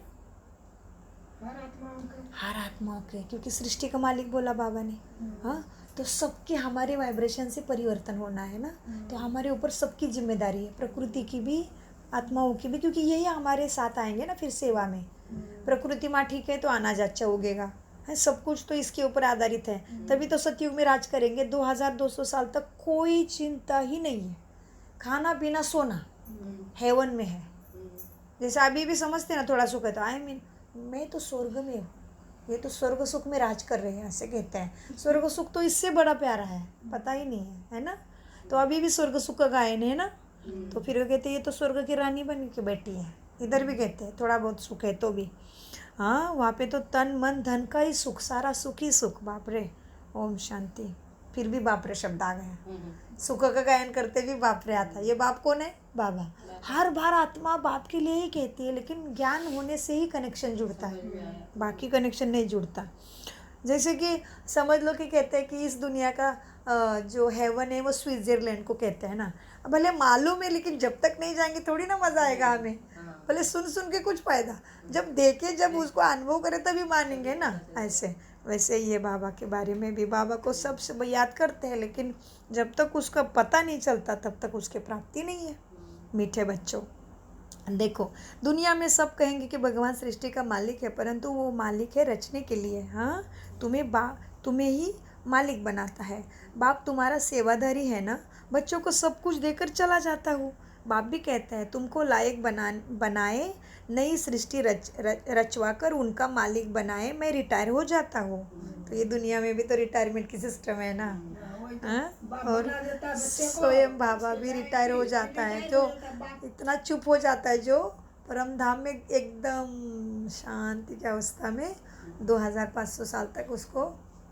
हर आत्माओं के, क्योंकि सृष्टि का मालिक बोला बाबा ने। हाँ, तो सबके हमारे वाइब्रेशन से परिवर्तन होना है ना, तो हमारे ऊपर सबकी जिम्मेदारी है, प्रकृति की भी आत्माओं की भी, क्योंकि यही हमारे साथ आएंगे ना फिर सेवा में। प्रकृति माँ ठीक है तो अनाज अच्छा उगेगा, है सब कुछ तो इसके ऊपर आधारित है। तभी तो सतयुग में राज करेंगे। 2200 साल तक कोई चिंता ही नहीं है, खाना पीना सोना हेवन में है। जैसे अभी भी समझते ना थोड़ा सुख है तो आई मीन मैं तो स्वर्ग में हूँ, ये तो स्वर्ग सुख में राज कर रहे हैं, ऐसे कहते हैं। स्वर्ग सुख तो इससे बड़ा प्यारा है, पता ही नहीं है ना। तो अभी भी स्वर्ग सुख का गायन है ना, तो फिर वो कहते हैं ये तो स्वर्ग की रानी बन के बैठी है। इधर भी कहते हैं थोड़ा बहुत सुख है तो भी, हाँ वहाँ पे तो तन मन धन का ही सुख, सारा सुख ही सुख। बाप रे, ओम शांति। फिर भी बाप रे शब्द आ गया, सुख का गायन करते भी बाप रे आता। ये बाप कौन है? बाबा। हर बार आत्मा बाप के लिए ही कहती है, लेकिन ज्ञान होने से ही कनेक्शन जुड़ता है, बाकी कनेक्शन नहीं जुड़ता। जैसे कि समझ लो कि कहते हैं कि इस दुनिया का जो हेवन है वो स्विट्ज़रलैंड को कहते हैं ना। भले मालूम है, लेकिन जब तक नहीं जाएंगे थोड़ी ना मज़ा आएगा हमें। भले सुन सुन के कुछ फ़ायदा, जब देखे, जब उसको अनुभव करे तभी मानेंगे ना। ऐसे वैसे ये बाबा के बारे में भी, बाबा को सब याद करते हैं, लेकिन जब तक उसका पता नहीं चलता तब तक उसकी प्राप्ति नहीं है। मीठे बच्चों, देखो दुनिया में सब कहेंगे कि भगवान सृष्टि का मालिक है, परंतु वो मालिक है रचने के लिए। हाँ, तुम्हें ही मालिक बनाता है। बाप तुम्हारा सेवादारी है ना, बच्चों को सब कुछ देकर चला जाता हूँ। बाप भी कहता है तुमको लायक बनाए, नई सृष्टि रचवा कर उनका मालिक बनाए, मैं रिटायर हो जाता हूँ। तो ये दुनिया में भी तो रिटायरमेंट की सिस्टम है ना। हाँ, और स्वयं बाबा भी रिटायर हो जाता है, जो इतना चुप हो जाता है, जो परम धाम में एकदम शांति की अवस्था में 2500 साल तक उसको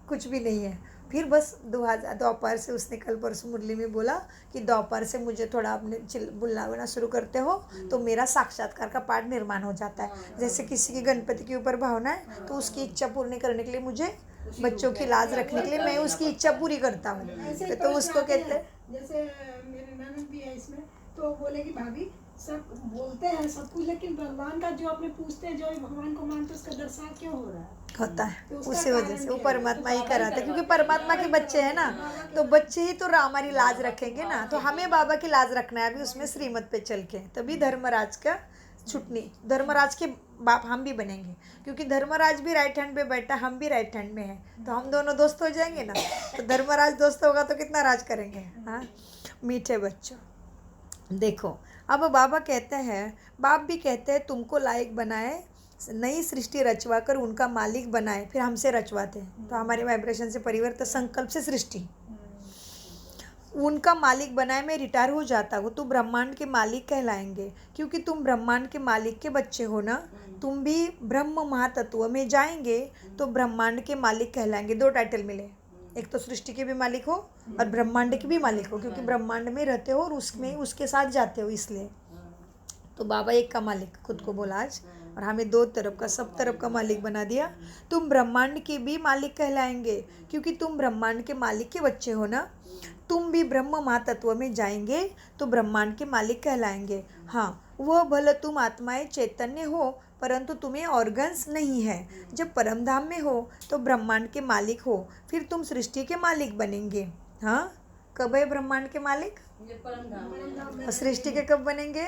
कुछ भी नहीं है। फिर बस दोपहर से उसने कल परसों मुरली में बोला कि दोपहर से मुझे थोड़ा अपने बुलाना शुरू करते हो तो मेरा साक्षात्कार का पाठ निर्माण हो जाता है। जैसे किसी की गणपति के ऊपर भावना है तो उसकी इच्छा पूर्ण करने के लिए, मुझे बच्चों की लाज रखने के लिए मैं उसकी इच्छा पूरी करता हूँ, तो उसको कहते हैं। जैसे मेरे ननद भी है इसमें, तो बोले कि भाभी सब बोलते हैं सब कुछ, लेकिन भगवान का जो अपने पूछते हैं, जो भगवान को मानते, उसका दर्शन क्यों हो रहा है? होता है तो उसका उसी वजह कारण से क्या वो है? परमात्मा ही तो कराता है, बाबा क्योंकि ही कराता परमात्मा के बच्चे हैं ना, तो बच्चे ही तो हमारी लाज रखेंगे ना। तो हमें बाबा की लाज रखना है अभी उसमें श्रीमत पे चल के, तभी धर्मराज का छुटनी, धर्मराज के बाप हम भी बनेंगे, क्योंकि धर्मराज भी राइट हैंड पे बैठा, हम भी राइट हैंड में हैं, तो हम दोनों दोस्त हो जाएंगे ना। तो धर्मराज दोस्त होगा तो कितना राज करेंगे। हाँ मीठे बच्चों, देखो अब बाबा कहते हैं, बाप भी कहते हैं तुमको लायक बनाए, नई सृष्टि रचवा कर उनका मालिक बनाए। फिर हमसे रचवाते हैं, तो हमारे वाइब्रेशन से परिवर्तन, संकल्प से सृष्टि, उनका मालिक बनाए, मैं रिटायर हो जाता हूँ तो ब्रह्मांड के मालिक कहलाएंगे, क्योंकि तुम ब्रह्मांड के मालिक के बच्चे हो ना। तुम भी ब्रह्म महातत्व में जाएंगे तो ब्रह्मांड के मालिक कहलाएंगे। 2 टाइटल मिले, एक तो सृष्टि के भी मालिक हो और ब्रह्मांड के भी मालिक हो, क्योंकि ब्रह्मांड में रहते हो और उसमें उसके साथ जाते हो, इसलिए। तो बाबा एक का मालिक खुद को बोला आज, और हमें 2 तरफ का, सब तरफ का मालिक बना दिया। तुम ब्रह्मांड के भी मालिक कहलाएंगे, क्योंकि तुम ब्रह्मांड के मालिक के बच्चे हो ना। तुम भी ब्रह्म महातत्व में जाएंगे तो ब्रह्मांड के मालिक कहलाएंगे। हाँ, वह भले तुम आत्माएं चैतन्य हो, परंतु तुम्हें ऑर्गन्स नहीं है। जब परमधाम में हो तो ब्रह्मांड के मालिक हो, फिर तुम सृष्टि के मालिक बनेंगे। हाँ, कब है ब्रह्मांड के मालिक? और सृष्टि के कब बनेंगे?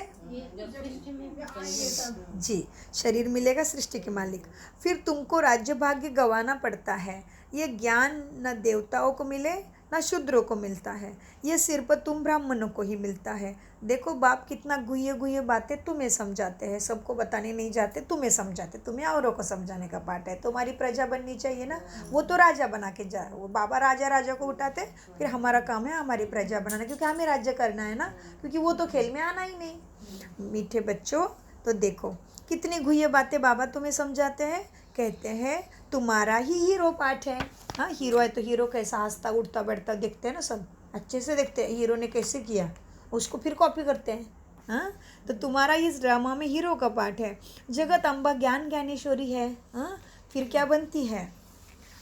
जी, शरीर मिलेगा सृष्टि के मालिक। फिर तुमको राज्य भाग्य गंवाना पड़ता है। ये ज्ञान न देवताओं को मिले न शूद्रों को मिलता है, ये सिर्फ तुम ब्राह्मणों को ही मिलता है। देखो बाप कितना गुह्य गुह्य बातें तुम्हें समझाते हैं, सबको बताने नहीं जाते, तुम्हें समझाते, तुम्हें औरों को समझाने का पाठ है। तुम्हारी प्रजा बननी चाहिए ना, वो तो राजा बना के जा, वो बाबा राजा को उठाते, फिर हमारा काम है हमारी प्रजा बनाना, क्योंकि हमें राज्य करना है ना, क्योंकि वो तो खेल में आना ही नहीं। मीठे बच्चों, तो देखो कितनी गुह्य बातें बाबा तुम्हें समझाते हैं। कहते हैं तुम्हारा ही हीरो पाठ है। हाँ, हीरो है तो हीरो कैसा हंसता उठता बैठता देखते हैं ना, सब अच्छे से देखते हैं हीरो ने कैसे किया, उसको फिर कॉपी करते हैं। हाँ, तो तुम्हारा इस ड्रामा में हीरो का पाठ है। जगत अम्बा ज्ञान ज्ञानेश्वरी है। हाँ, फिर क्या बनती है?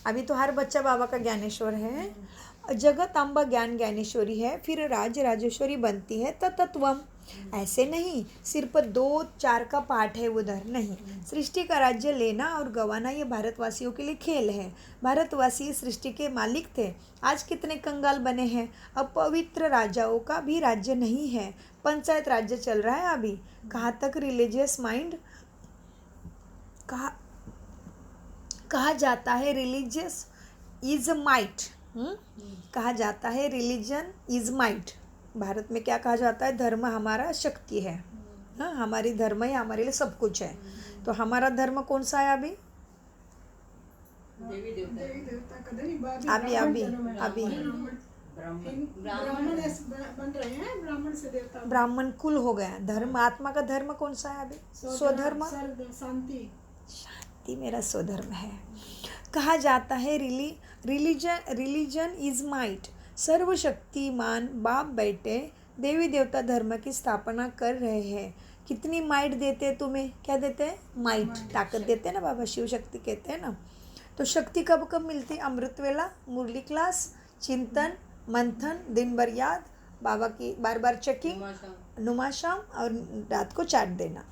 अभी तो हर बच्चा बाबा का ज्ञानेश्वर है, जगत अम्बा ज्ञान ज्ञानेश्वरी है, फिर राज राजेश्वरी बनती है तत्वम। ऐसे नहीं सिर्फ 2-4 का पाठ है उधर, नहीं। सृष्टि का राज्य लेना और गंवाना ये भारतवासियों के लिए खेल है। भारतवासी सृष्टि के मालिक थे, आज कितने कंगाल बने हैं। अब पवित्र राजाओं का भी राज्य नहीं है, पंचायत राज्य चल रहा है अभी। कहाँ तक रिलीजियस माइंड, कहा जाता है रिलीजियस इज माइट, कहा जाता है रिलीजन इज माइट। भारत में क्या कहा जाता है, धर्म हमारा शक्ति है। हाँ, हमारी धर्म ही हमारे लिए सब कुछ है। तो हमारा धर्म कौन सा है अभी? देवी देवता देवी देवता का नहीं, अभी ब्राह्मण ऐसे बन रहे हैं, ब्राह्मण से देवता। ब्राह्मण कुल हो गया। धर्म, आत्मा का धर्म कौन सा है अभी? स्वधर्म, शांति। शांति मेरा स्वधर्म है। कहा जाता है रिलीजन इज माइट। सर्वशक्तिमान बाप बेटे देवी देवता धर्म की स्थापना कर रहे हैं। कितनी माइट देते हैं तुम्हें? क्या देते हैं? माइट, ताकत देते हैं ना बाबा, शिव शक्ति कहते हैं ना। तो शक्ति कब कब मिलती? अमृत वेला, मुरली क्लास, चिंतन मंथन, दिन भर याद, बाबा की बार बार चेकिंग, नुमाशाम, और रात को चाट देना।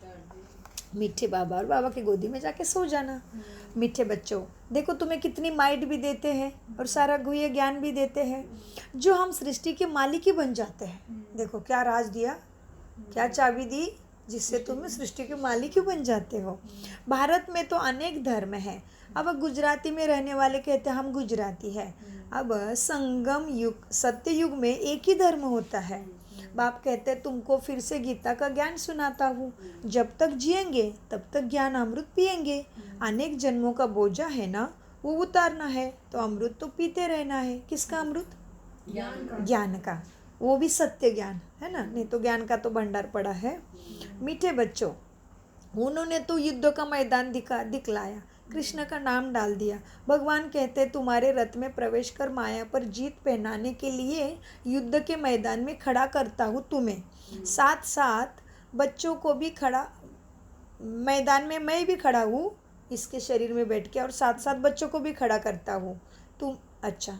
मीठे बाबा और बाबा की गोदी में जाके सो जाना। मीठे बच्चों, देखो तुम्हें कितनी माइट भी देते हैं और सारा गुह्य ज्ञान भी देते हैं, जो हम सृष्टि के मालिक ही बन जाते हैं। देखो क्या राज दिया, क्या चाबी दी, जिससे तुम सृष्टि के मालिक ही बन जाते हो। भारत में तो अनेक धर्म हैं। अब गुजराती में रहने वाले कहते हैं हम गुजराती है। अब संगम युग, सत्य युग में एक ही धर्म होता है। बाप कहते हैं तुमको फिर से गीता का ज्ञान सुनाता हूँ, जब तक जिएंगे तब तक ज्ञान अमृत पिएंगे। अनेक जन्मों का बोझा है ना, वो उतारना है, तो अमृत तो पीते रहना है। किसका अमृत? ज्ञान का, वो भी सत्य ज्ञान है ना, नहीं तो ज्ञान का तो भंडार पड़ा है। मीठे बच्चों, उन्होंने तो युद्ध का मैदान दिखलाया, कृष्ण का नाम डाल दिया। भगवान कहते तुम्हारे रथ में प्रवेश कर माया पर जीत पहनाने के लिए युद्ध के मैदान में खड़ा करता हूँ तुम्हें। साथ साथ बच्चों को भी खड़ा, मैदान में मैं भी खड़ा हूँ इसके शरीर में बैठ के, और साथ साथ बच्चों को भी खड़ा करता हूँ। तुम अच्छा,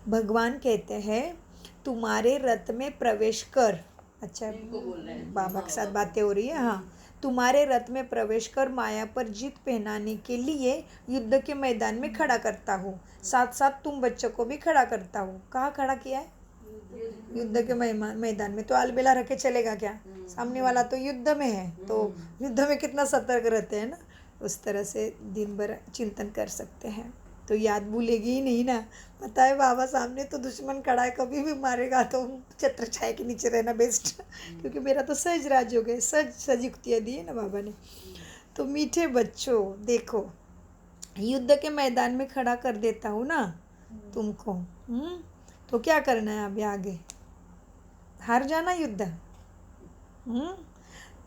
भगवान कहते हैं तुम्हारे रथ में प्रवेश कर। अच्छा, बाबा के साथ बातें हो रही है। हाँ, तुम्हारे रथ में प्रवेश कर माया पर जीत पहनाने के लिए युद्ध के मैदान में खड़ा करता हूँ। साथ साथ तुम बच्चों को भी खड़ा करता हूँ। कहाँ खड़ा किया है? युद्ध के मैदान में। तो अलबेला रखे चलेगा क्या? सामने वाला तो युद्ध में है, तो युद्ध में कितना सतर्क रहते हैं ना। उस तरह से दिन भर चिंतन कर सकते हैं, तो याद भूलेगी ही नहीं ना। पता है बाबा सामने तो दुश्मन खड़ा है, कभी भी मारेगा तो छत्र छाया के नीचे रहना बेस्ट, क्योंकि मेरा तो सहज राज हो गए, सज युक्तियाँ दी है ना बाबा ने। तो मीठे बच्चों देखो, युद्ध के मैदान में खड़ा कर देता हूँ ना तुमको। तो क्या करना है अभी आगे? हार जाना युद्ध?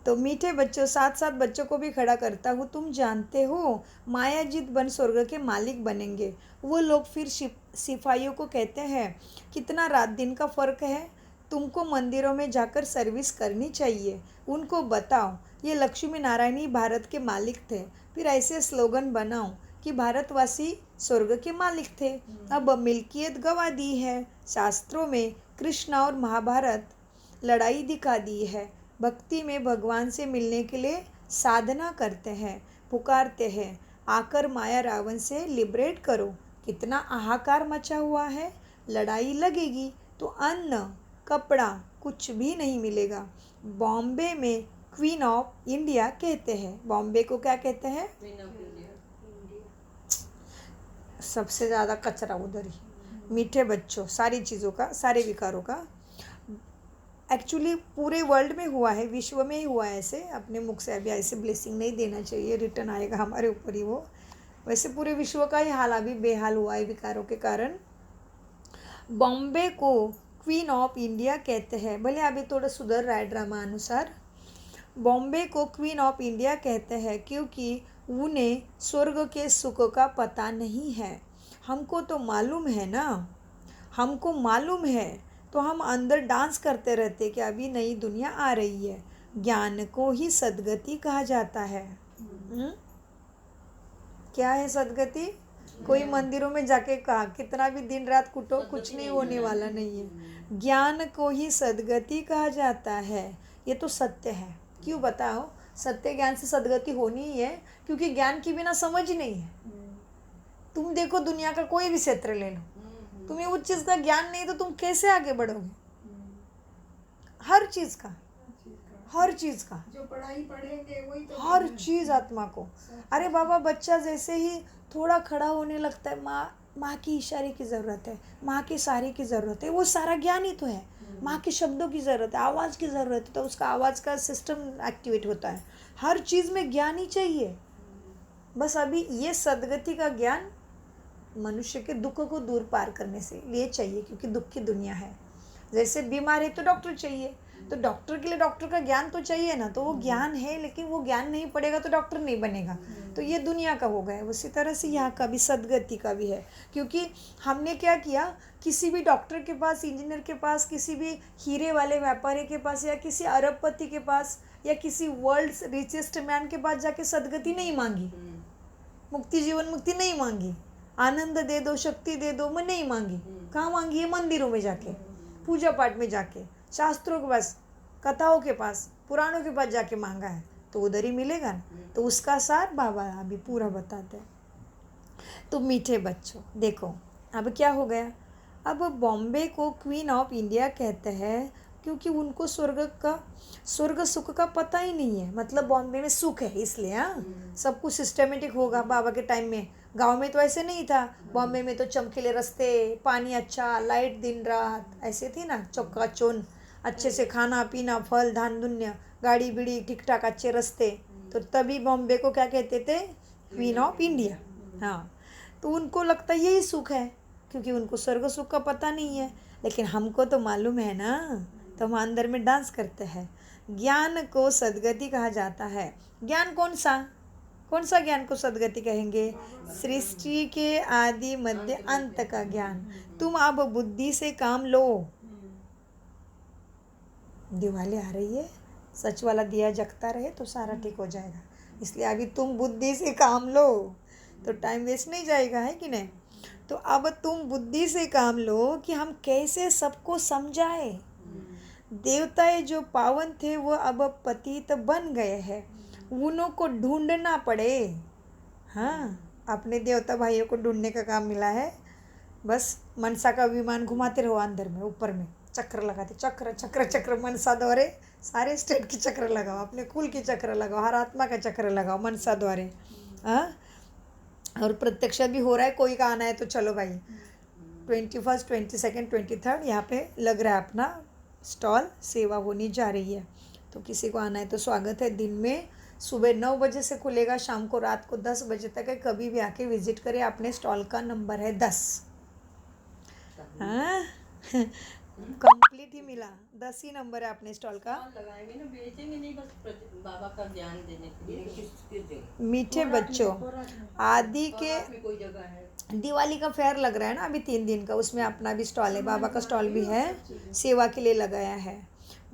तो मीठे बच्चों, साथ साथ बच्चों को भी खड़ा करता हूँ। तुम जानते हो मायाजीत बन स्वर्ग के मालिक बनेंगे। वो लोग फिर सिपाहियों को कहते हैं कितना रात दिन का फ़र्क है, तुमको मंदिरों में जाकर सर्विस करनी चाहिए। उनको बताओ ये लक्ष्मी नारायण ही भारत के मालिक थे। फिर ऐसे स्लोगन बनाओ कि भारतवासी स्वर्ग के मालिक थे। अब मिल्कियत गवा दी है। शास्त्रों में कृष्ण और महाभारत लड़ाई दिखा दी है। भक्ति में भगवान से मिलने के लिए साधना करते हैं, पुकारते हैं आकर माया रावण से लिबरेट करो। कितना हाहाकार मचा हुआ है। लड़ाई लगेगी तो अन्न कपड़ा कुछ भी नहीं मिलेगा। बॉम्बे में क्वीन ऑफ इंडिया कहते हैं। बॉम्बे को क्या कहते हैं? सबसे ज़्यादा कचरा उधर ही। मीठे बच्चों, सारी चीज़ों का, सारे विकारों का एक्चुअली पूरे वर्ल्ड में हुआ है, विश्व में ही हुआ है। ऐसे अपने मुख से अभी ऐसे ब्लेसिंग नहीं देना चाहिए, रिटर्न आएगा हमारे ऊपर ही वो। वैसे पूरे विश्व का ही हाल अभी बेहाल हुआ है विकारों के कारण। बॉम्बे को क्वीन ऑफ इंडिया कहते हैं। भले अभी थोड़ा सुधर रहा है ड्रामा अनुसार। बॉम्बे को क्वीन ऑफ इंडिया कहते हैं क्योंकि उन्हें स्वर्ग के सुख का पता नहीं है। हमको तो मालूम है ना, हमको मालूम है, तो हम अंदर डांस करते रहते कि अभी नई दुनिया आ रही है। ज्ञान को ही सद्गति कहा जाता है। क्या है सद्गति? कोई मंदिरों में जाके कहा कितना भी दिन रात कुटो कुछ नहीं होने वाला नहीं है। ज्ञान को ही सद्गति कहा जाता है, ये तो सत्य है। क्यों बताओ? सत्य ज्ञान से सद्गति होनी ही है, क्योंकि ज्ञान के बिना समझ ही नहीं है। तुम देखो दुनिया का कोई भी क्षेत्र ले लो, तुम्हें उस चीज़ का ज्ञान नहीं तो तुम कैसे आगे बढ़ोगे? हर चीज़ का, हर चीज़ का, जो पढ़ाई पढ़ेंगे वही तो हर चीज़ आत्मा को। अरे बाबा, बच्चा जैसे ही थोड़ा खड़ा होने लगता है, माँ की इशारे की ज़रूरत है, माँ के सारे की ज़रूरत है, वो सारा ज्ञान ही तो है। माँ के शब्दों की ज़रूरत है, आवाज़ की ज़रूरत है, तो उसका आवाज़ का सिस्टम एक्टिवेट होता है। हर चीज़ में ज्ञान ही चाहिए। बस अभी ये सद्गति का ज्ञान मनुष्य के दुख को दूर पार करने से लिए चाहिए, क्योंकि दुख की दुनिया है। जैसे बीमार है तो डॉक्टर चाहिए, तो डॉक्टर के लिए डॉक्टर का ज्ञान तो चाहिए ना, तो वो ज्ञान है, लेकिन वो ज्ञान नहीं पड़ेगा तो डॉक्टर नहीं बनेगा। तो ये दुनिया का हो गया। उसी तरह से यहाँ का भी सद्गति का भी है, क्योंकि हमने क्या किया, किसी भी डॉक्टर के पास, इंजीनियर के पास, किसी भी हीरे वाले व्यापारी के पास, या किसी अरबपति के पास, या किसी वर्ल्ड रिचेस्ट मैन के पास जाके सद्गति नहीं मांगी, मुक्ति, जीवन मुक्ति नहीं मांगी, आनंद दे दो, शक्ति दे दो, मैं नहीं मांगी। कहाँ मांगी है? मंदिरों में जाके, पूजा पाठ में जाके, शास्त्रों के पास, कथाओं के पास, पुराणों के पास जाके मांगा है, तो उधर ही मिलेगा ना। तो उसका सार बाबा अभी पूरा बताते हैं। तो मीठे बच्चों, देखो अब क्या हो गया। अब बॉम्बे को क्वीन ऑफ इंडिया कहते हैं, क्योंकि उनको स्वर्ग सुख का पता ही नहीं है। मतलब बॉम्बे में सुख है इसलिए, हाँ, सब कुछ सिस्टमेटिक होगा। बाबा के टाइम में गांव में तो ऐसे नहीं था। बॉम्बे में तो चमकीले रास्ते, पानी अच्छा, लाइट दिन रात ऐसे थी ना, चौका चौन, अच्छे से खाना पीना, फल धान दुनिया, गाड़ी बीड़ी ठीक ठाक, अच्छे रास्ते। तो तभी बॉम्बे को क्या कहते थे? Queen of India. हाँ, तो उनको लगता है यही सुख है, क्योंकि उनको स्वर्ग सुख का पता नहीं है। लेकिन हमको तो मालूम है ना, तो हम अंदर में डांस करते हैं। ज्ञान को सद्गति कहा जाता है। ज्ञान कौन सा ज्ञान को सद्गति कहेंगे? सृष्टि के आदि मध्य अंत का ज्ञान। तुम अब बुद्धि से काम लो। दिवाली आ रही है, सच वाला दिया जगता रहे तो सारा ठीक हो जाएगा। इसलिए अभी तुम बुद्धि से काम लो, तो टाइम वेस्ट नहीं जाएगा, है कि नहीं? तो अब तुम बुद्धि से काम लो कि हम कैसे सबको समझाए। देवताएं जो पावन थे वो अब पतित बन गए हैं, उन्हों को ढूंढना पड़े। हाँ, अपने देवता भाइयों को ढूंढने का काम मिला है। बस मनसा का विमान घुमाते रहो, अंदर में ऊपर में चक्र लगाते, चक्र चक्र चक्र, मनसा द्वारे सारे स्टेट की चक्र लगाओ, अपने कुल की चक्र लगाओ, हर आत्मा का चक्र लगाओ मनसा द्वारे। हाँ, और प्रत्यक्ष भी हो रहा है। कोई का आना है तो चलो भाई, 21, 22, 23 यहाँ पे लग रहा है अपना स्टॉल, सेवा होनी जा रही है। तो किसी को आना है तो स्वागत है। दिन में सुबह 9 बजे से खुलेगा, शाम को रात को 10 बजे तक है। कभी भी आके विजिट करें। अपने स्टॉल का नंबर है 10। हाँ, कंप्लीट ही मिला, 10 ही नंबर है अपने स्टॉल का। लगाएंगे ना, बेचेंगे नहीं, बस बाबा का ज्ञान देने के लिए। किस जगह? मीठे बच्चों, आदि के में कोई जगह है? दिवाली का फेयर लग रहा है ना अभी 3 दिन का, उसमें अपना भी स्टॉल है, बाबा का स्टॉल भी है, सेवा के लिए लगाया है।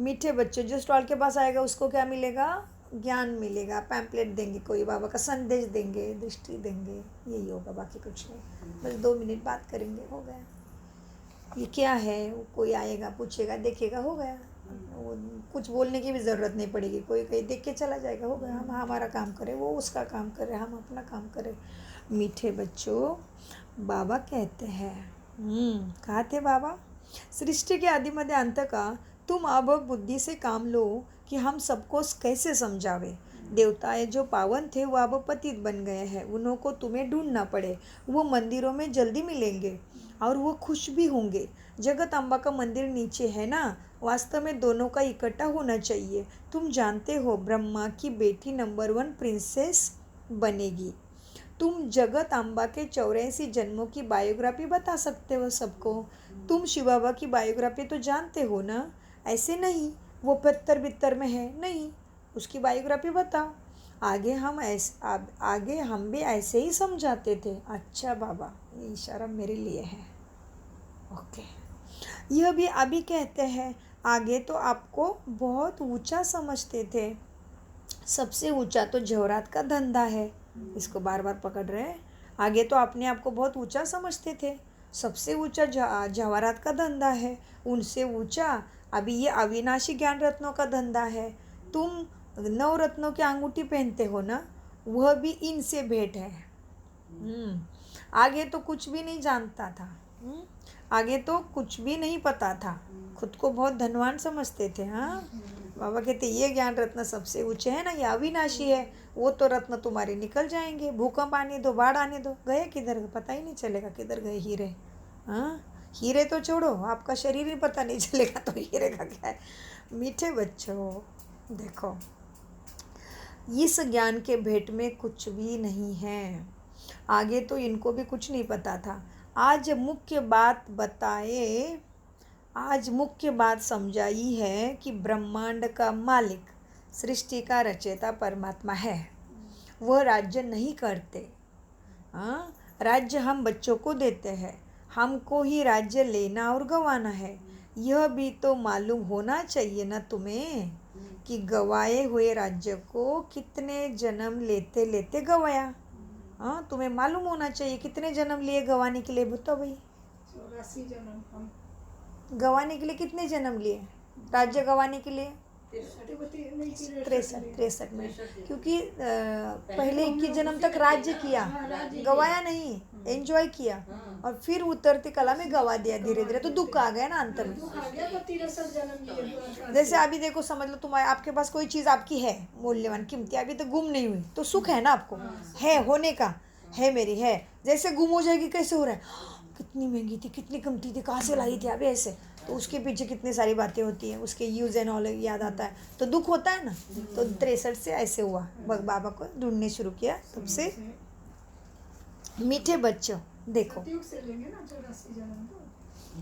मीठे बच्चों, जो स्टॉल के पास आएगा उसको क्या मिलेगा? ज्ञान मिलेगा, पैम्पलेट देंगे, कोई बाबा का संदेश देंगे, दृष्टि देंगे, यही होगा, बाकी कुछ नहीं। बस 2 मिनट बात करेंगे, हो गया। ये क्या है, वो कोई आएगा पूछेगा देखेगा, हो गया। वो कुछ बोलने की भी ज़रूरत नहीं पड़ेगी, कोई कहीं देख के चला जाएगा, हो गया। हम हमारा काम करें, वो उसका काम करे, हम अपना काम करें। मीठे बच्चों, बाबा कहते हैं, कहा थे बाबा, सृष्टि के आदि मध्य अंत का तुम अब बुद्धि से काम लो कि हम सबको कैसे समझावे। देवताएं जो पावन थे वो अब पतित बन गए हैं, उन्हों को तुम्हें ढूंढना पड़े। वो मंदिरों में जल्दी मिलेंगे और वो खुश भी होंगे। जगत अम्बा का मंदिर नीचे है ना, वास्तव में दोनों का इकट्ठा होना चाहिए। तुम जानते हो ब्रह्मा की बेटी नंबर 1 प्रिंसेस बनेगी। तुम जगत अम्बा के 84 जन्मों की बायोग्राफी बता सकते हो सबको। तुम शिव बाबा की बायोग्राफी तो जानते हो ना, ऐसे नहीं वो पत्थर बित्तर में है, नहीं, उसकी बायोग्राफी बताओ। आगे हम भी ऐसे ही समझाते थे। अच्छा बाबा, ये इशारा मेरे लिए है, ओके। यह भी अभी कहते हैं, आगे तो आपको बहुत ऊंचा समझते थे। सबसे ऊंचा तो जवरात का धंधा है, इसको बार बार पकड़ रहे हैं। आगे तो अपने आप को बहुत ऊंचा समझते थे, सबसे ऊंचा जवाहरात का धंधा है, उनसे ऊंचा अभी ये अविनाशी ज्ञान रत्नों का धंधा है। तुम 9 रत्नों की अंगूठी पहनते हो ना, वह भी इनसे भेंट है। आगे तो कुछ भी नहीं जानता था। आगे तो कुछ भी नहीं पता था, खुद को बहुत धनवान समझते थे। हाँ, बाबा कहते ये ज्ञान रत्न सबसे ऊंचे है ना, ये अविनाशी है, वो तो रत्न तुम्हारे निकल जाएंगे, भूकंप आने दो, बाढ़ आने दो, गए किधर पता ही नहीं चलेगा किधर गए हीरे। हाँ, हीरे तो छोड़ो, आपका शरीर ही पता नहीं चलेगा तो हीरे का क्या है। मीठे बच्चों, देखो इस ज्ञान के भेंट में कुछ भी नहीं है। आगे तो इनको भी कुछ नहीं पता था। आज मुख्य बात समझाई है कि ब्रह्मांड का मालिक, सृष्टि का रचयिता परमात्मा है, वह राज्य नहीं करते। हाँ, राज्य हम बच्चों को देते हैं, हमको ही राज्य लेना और गंवाना है। यह भी तो मालूम होना चाहिए ना तुम्हें कि गंवाए हुए राज्य को कितने जन्म लेते लेते गंवाया। हाँ, तुम्हें मालूम होना चाहिए कितने जन्म लिए गंवाने के लिए। बताओ भाई, 84 जन्म हम गंवाने के लिए कितने जन्म लिए, राज्य गंवाने के लिए? 63 में, क्योंकि पहले 21 जन्म तक राज्य किया, गवाया नहीं, एंजॉय किया, और फिर उतरती कला में गवा दिया धीरे धीरे, तो दुख आ गया ना अंत में। जैसे अभी देखो, समझ लो तुम्हारे आपके पास कोई चीज़ आपकी है मूल्यवान कीमती, अभी तो गुम नहीं हुई, तो सुख है ना आपको, है होने का, है मेरी है। जैसे गुम हो जाएगी कैसे हो रहा है, कितनी महंगी थी, कितनी कीमती थी, कहाँ से लाई थी अभी ऐसे, तो उसके पीछे कितनी सारी बातें होती हैं, उसके यूज एंड ऑल याद आता है, तो दुख होता है ना। तो 63 से ऐसे हुआ, बाबा को ढूंढने शुरू किया तब से। मीठे बच्चों, देखो से लेंगे ना 84 जन्म तो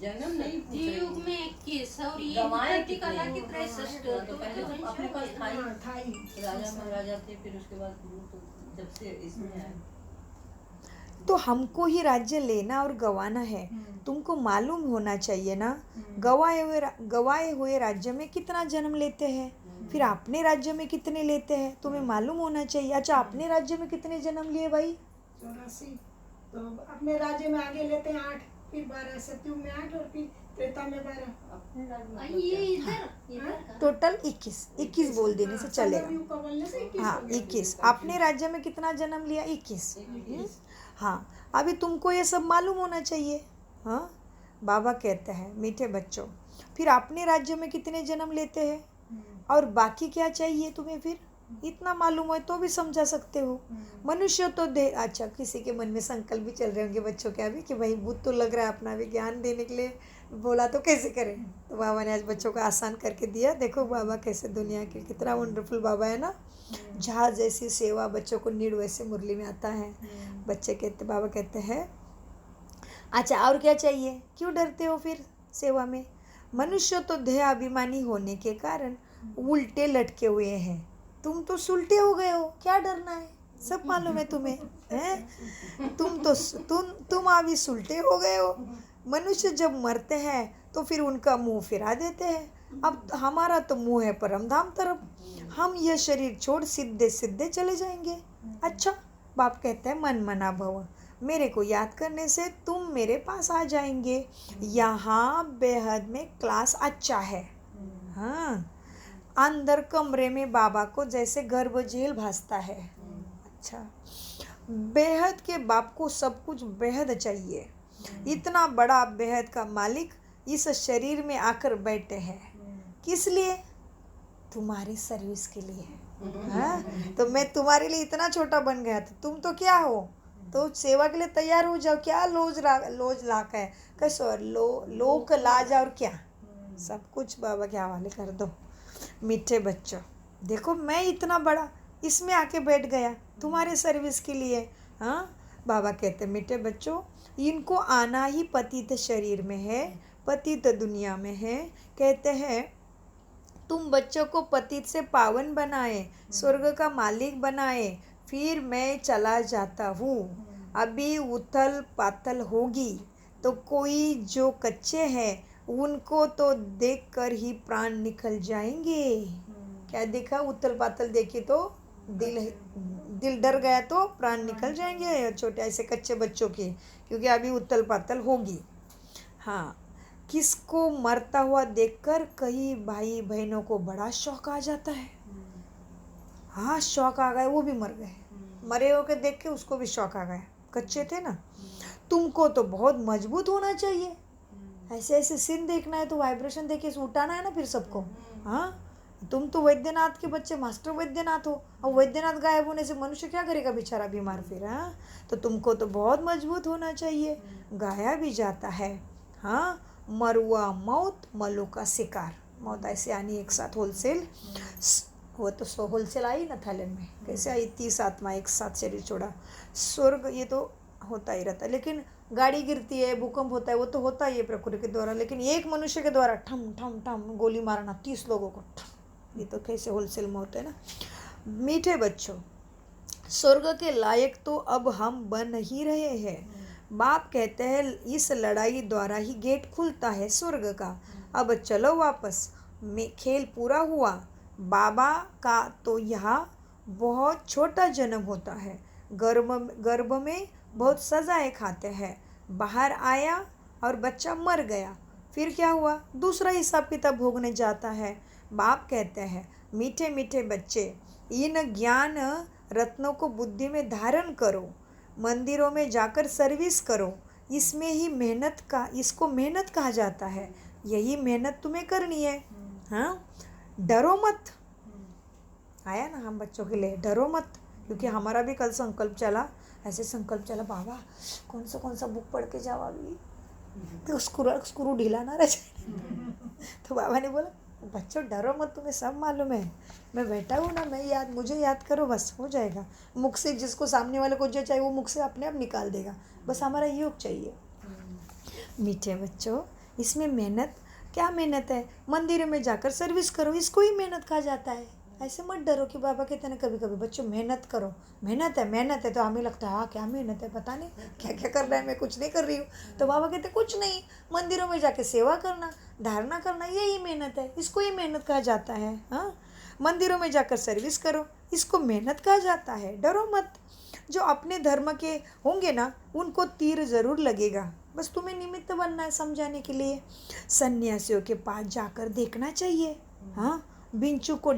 जन्म नहीं युग में 21 और ये गंवाए उतरती कला की कितने? 63, तो पहले तो अपने पास था ही, था ही राजा महाराजा थे, फिर उसके बाद वो तो जब से इसमें आए। तो हमको ही राज्य लेना और गंवाना है, तुमको मालूम होना चाहिए ना। गवाए हुए राज्य में कितना जन्म लेते हैं, फिर अपने राज्य में कितने लेते हैं, तुम्हें मालूम होना चाहिए। अच्छा, अपने राज्य में कितने जन्म लिए भाई? 84, तो अपने राज्य में आगे लेते हैं 8, फिर 12, सतयुग में 8 और फिर त्रेता में 12। अपने राज्य में ये क्या? इधर का टोटल 21 बोल देने से चलेगा। सतयुग का बोलने से 21 हाँ, हो गया। 21। अपने राज्य में कितना जन्म लिया? 21। हाँ, अभी तुमको ये सब मालूम होना चाहिए। हाँ, बाबा कहते हैं मीठे बच्चों, फिर अपने राज्य में कितने जन्म लेते हैं और बाकी क्या चाहिए तुम्हें, फिर इतना मालूम है तो भी समझा सकते हो। मनुष्य तो अच्छा, किसी के मन में संकल्प भी चल रहे होंगे बच्चों के अभी कि भाई भूत तो लग रहा है, अपना भी ज्ञान देने के लिए बोला तो कैसे करें। तो बाबा ने आज बच्चों को आसान करके दिया। देखो बाबा कैसे दुनिया के कितना वंडरफुल बाबा है ना। जहाँ जैसी सेवा बच्चों को नीड वैसे मुरली में आता है। बच्चे कहते, बाबा कहते हैं अच्छा और क्या चाहिए, क्यों डरते हो फिर सेवा में। मनुष्य तो देह अभिमानी होने के कारण उल्टे लटके हुए हैं, तुम तो सुलटे हो गए हो, क्या डरना है, सब मालूम है तुम्हें, हैं? तुम अभी सुलटे हो गए हो। मनुष्य जब मरते हैं तो फिर उनका मुंह फिरा देते हैं। अब हमारा तो मुंह है परम धाम तरफ, हम यह शरीर छोड़ सीधे सीधे चले जाएंगे। अच्छा, बाप कहते हैं मन मना भव, मेरे को याद करने से तुम मेरे पास आ जाएंगे। यहाँ बेहद में क्लास अच्छा है। हाँ, अंदर कमरे में बाबा को जैसे गर्भ झेल भासता है। अच्छा, बेहद के बाप को सब कुछ बेहद चाहिए। इतना बड़ा बेहद का मालिक इस शरीर में आकर बैठे हैं, किस लिए? तुम्हारी सर्विस के लिए। हाँ, तो मैं तुम्हारे लिए इतना छोटा बन गया था, तुम तो क्या हो, तो सेवा के लिए तैयार हो जाओ। क्या लोज लाक है, कैसो लोक लाज और क्या सब कुछ बाबा के हवाले कर दो। मीठे बच्चों, देखो मैं इतना बड़ा इसमें आके बैठ गया तुम्हारे सर्विस के लिए। हाँ, बाबा कहते मीठे बच्चों, इनको आना ही पतित शरीर में है, पतित दुनिया में है। कहते हैं तुम बच्चों को पतित से पावन बनाए, स्वर्ग का मालिक बनाए, फिर मैं चला जाता हूँ। अभी उथल पाथल होगी तो कोई जो कच्चे हैं उनको तो देखकर ही प्राण निकल जाएंगे। क्या देखा? उथल पाथल देखी तो दिल दिल डर गया तो प्राण निकल जाएंगे छोटे ऐसे कच्चे बच्चों के, क्योंकि अभी उतल पातल होगी। हाँ, किसको मरता हुआ देखकर कई भाई बहनों को बड़ा शौक आ जाता है। हाँ, शौक आ गया, वो भी मर गए, मरे हो के देख के उसको भी शौक आ गया, कच्चे थे ना। तुमको तो बहुत मजबूत होना चाहिए, ऐसे ऐसे सीन देखना है तो वाइब्रेशन देके उठाना है ना फिर सबको। हाँ, तुम तो वैद्यनाथ के बच्चे मास्टर वैद्यनाथ हो, और वैद्यनाथ गायब होने से मनुष्य क्या करेगा बेचारा बीमार फिर। हाँ, तो तुमको तो बहुत मजबूत होना चाहिए। गाया भी जाता है। हाँ, मरुआ मौत मल्लू का शिकार, मौत ऐसे आनी एक साथ होलसेल। वो तो होलसेल आई ना थाईलैंड में, कैसे आई 30 आत्मा एक साथ शरीर छोड़ा। स्वर्ग ये तो होता ही रहता है, लेकिन गाड़ी गिरती है, भूकंप होता है, वो तो होता ही है प्रकृति के द्वारा, लेकिन एक मनुष्य के द्वारा ठम ठम ठम गोली मारना 30 लोगों को ठम, ये तो कैसे होलसेल में होता है ना। मीठे बच्चों, स्वर्ग के लायक तो अब हम बन ही रहे हैं। बाप कहते हैं इस लड़ाई द्वारा ही गेट खुलता है स्वर्ग का। अब चलो वापस, में खेल पूरा हुआ। बाबा का तो यहाँ बहुत छोटा जन्म होता है, गर्भ में बहुत सजाएं खाते हैं। बाहर आया और बच्चा मर गया, फिर क्या हुआ, दूसरा हिसाब किताब भोगने जाता है। बाप कहते हैं मीठे मीठे बच्चे, इन ज्ञान रत्नों को बुद्धि में धारण करो, मंदिरों में जाकर सर्विस करो। इसमें ही इसको मेहनत कहा जाता है। यही मेहनत तुम्हें करनी है। हाँ, डरो मत। आया ना हम बच्चों के लिए, डरो मत, क्योंकि हमारा भी कल संकल्प चला, ऐसे संकल्प चला, बाबा कौन सा बुक पढ़ के जाओ अभी, तो स्क्रू ढीला ना रह जाए। तो बाबा ने बोला बच्चों डरो मत, तुम्हें सब मालूम है, मैं बैठा हूँ ना, मुझे याद करो, बस हो जाएगा। मुख से जिसको सामने वाले को जो चाहिए वो मुख से अपने आप निकाल देगा, बस हमारा योग चाहिए। मीठे बच्चों, इसमें मेहनत, क्या मेहनत है, मंदिर में जाकर सर्विस करो, इसको ही मेहनत कहा जाता है। ऐसे मत डरो कि बाबा कहते हैं कभी कभी बच्चों मेहनत करो, मेहनत है, तो हमें लगता है हाँ क्या मेहनत है, पता नहीं क्या क्या कर रहा है, मैं कुछ नहीं कर रही हूँ। तो बाबा कहते कुछ नहीं, मंदिरों में जाके सेवा करना, धारणा करना, यही मेहनत है, इसको ही मेहनत कहा जाता है। हाँ, मंदिरों में जाकर सर्विस करो, इसको मेहनत कहा जाता है। डरो मत, जो अपने धर्म के होंगे ना उनको तीर ज़रूर लगेगा, बस तुम्हें निमित्त बनना है समझाने के लिए। सन्यासियों के पास जाकर देखना चाहिए। हाँ, बिच्छू के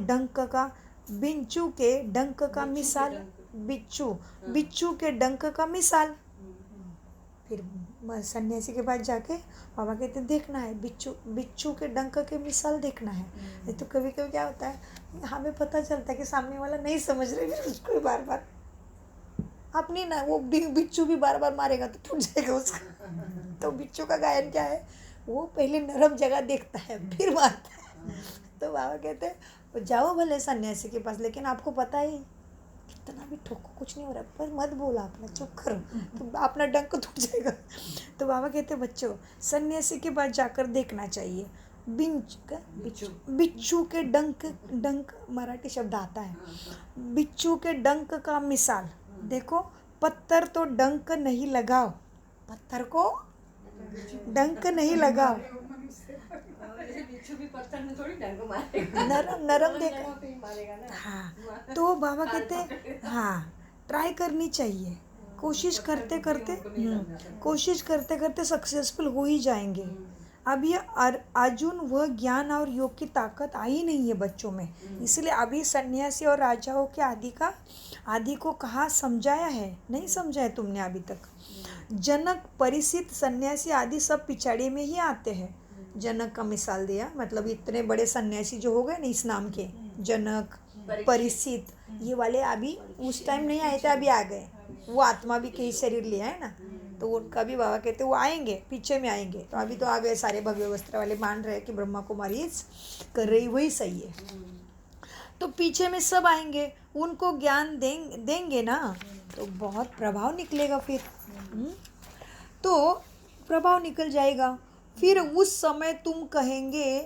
डंक का मिसाल, बिच्छू के डंक का मिसाल। फिर सन्यासी के पास जाके बाबा कहते देखना है, बिच्छू के डंक के मिसाल देखना है। नहीं तो कभी कभी क्या होता है, हमें पता चलता है कि सामने वाला नहीं समझ रहे, फिर उसको बार बार अपनी ना वो बिच्छू भी बार बार मारेगा तो टूट जाएगा उसका। तो बिच्छू का गायन क्या है, वो पहले नरम जगह देखता है फिर मारता है। तो बाबा कहते हैं जाओ भले सन्यासी के पास, लेकिन आपको पता ही कितना भी ठोको कुछ नहीं हो रहा, पर मत बोला, अपना चुप करो, तो अपना डंक टूट जाएगा। तो बाबा कहते बच्चों सन्यासी के पास जाकर देखना चाहिए। बिच्छू के डंक मराठी शब्द आता है, बिच्छू के डंक का मिसाल देखो। पत्थर तो डंक नहीं लगाओ, पत्थर को डंक नहीं लगाओ, बिच्छू भी पत्थर में थोड़ी डंक मारेगा, नरम देखा। मारेगा ना। हाँ, तो बाबा कहते हाँ ट्राई करनी चाहिए, कोशिश करते करते सक्सेसफुल हो ही जाएंगे। अब ये अर्जुन वह ज्ञान और योग की ताकत आई नहीं है बच्चों में, इसलिए अभी सन्यासी और राजाओं के आदि को कहाँ समझाया है, नहीं समझाया तुमने अभी तक। जनक, परिचित, सन्यासी आदि सब पिछाड़ी में ही आते हैं। जनक का मिसाल दिया, मतलब इतने बड़े सन्यासी जो हो गए ना इस नाम के, जनक, परिचित, ये वाले अभी उस टाइम नहीं आए थे, अभी आ गए। वो आत्मा भी कई शरीर लिया है ना, तो उनका भी बाबा कहते वो आएंगे, पीछे में आएंगे। तो अभी तो आ गए सारे भव्य वस्त्र वाले, मान रहे कि ब्रह्मा कुमारी कर रही वही सही है, तो पीछे में सब आएंगे, उनको ज्ञान देंगे ना, तो बहुत प्रभाव निकलेगा फिर। तो प्रभाव निकल जाएगा, फिर उस समय तुम कहेंगे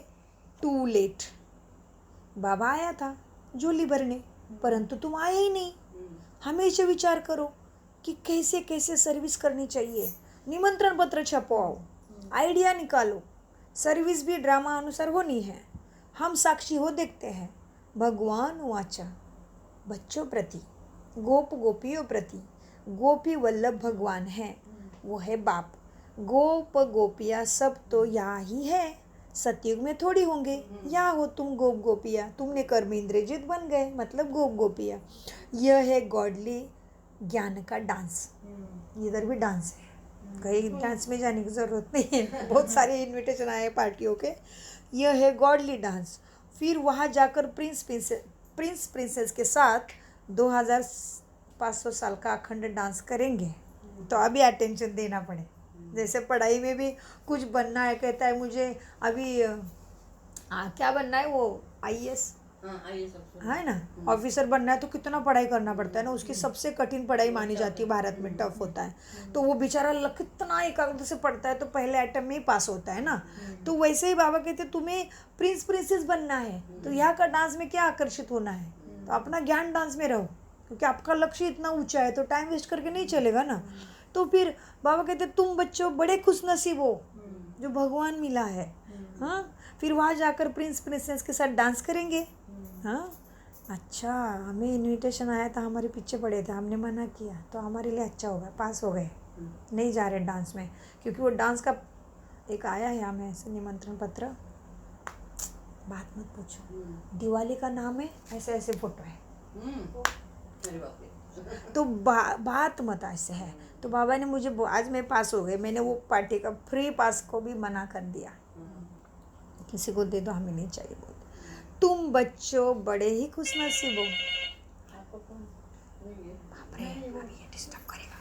टू लेट। बाबा आया था झोली भरने, परंतु तुम आए ही नहीं। हमेशा विचार करो कि कैसे कैसे सर्विस करनी चाहिए, निमंत्रण पत्र छपवाओ, आइडिया निकालो, सर्विस भी ड्रामा अनुसार होनी है। हम साक्षी हो देखते हैं। भगवान वाचा, बच्चों प्रति गोप गोपियों प्रति, गोपी वल्लभ भगवान है, वो है बाप। गोप गोपियाँ सब तो यहाँ ही है, सतयुग में थोड़ी होंगे। यहाँ हो तुम गोप गोपियाँ, तुमने कर्म इंद्रजित बन गए, मतलब गोप गोपियाँ। यह है गॉडली ज्ञान का डांस। इधर भी डांस है, कहीं डांस में जाने की ज़रूरत नहीं है, बहुत सारे इनविटेशन आए पार्टियों के। यह है गॉडली डांस। फिर वहाँ जाकर प्रिंस प्रिंसेस के साथ 2500 साल का अखंड डांस करेंगे। तो अभी अटेंशन देना पड़े। जैसे पढ़ाई में भी कुछ बनना है, कहता है मुझे अभी क्या बनना है, वो IAS है ना, ऑफिसर बनना है, तो कितना पढ़ाई करना पड़ता है ना। उसकी सबसे कठिन पढ़ाई मानी जाती है, भारत में टफ होता है। तो वो बेचारा कितना एकाग्रता से पढ़ता है, तो पहले अटेम्प्ट में ही पास होता है ना। तो वैसे ही बाबा कहते तुम्हें प्रिंसेस बनना है, तो यहाँ का डांस में क्या आकर्षित होना है, तो अपना ज्ञान डांस में रहो, क्योंकि आपका लक्ष्य इतना ऊंचा है, तो टाइम वेस्ट करके नहीं चलेगा ना। तो फिर बाबा कहते तुम बच्चों बड़े खुशनसीब हो जो भगवान मिला है। हाँ, फिर वहाँ जाकर प्रिंसेस के साथ डांस करेंगे। हाँ, अच्छा, हमें इनविटेशन आया था, हमारे पीछे पड़े थे, हमने मना किया, तो हमारे लिए अच्छा होगा, पास हो गए, नहीं जा रहे डांस में, क्योंकि वो डांस का एक आया है हमें ऐसे निमंत्रण पत्र। बात मत पूछो, दिवाली का नाम है, ऐसे ऐसे फोटो है, तो बात मत ऐसे है। तो बाबा ने मुझे आज मैं पास हो गए, मैंने वो पार्टी का फ्री पास को भी मना कर दिया, किसी को दे दो, हमें नहीं चाहिए। बोल तुम बच्चों बड़े ही खुशनसीब हो। बाप रे, अभी ये डिस्टर्ब करेगा।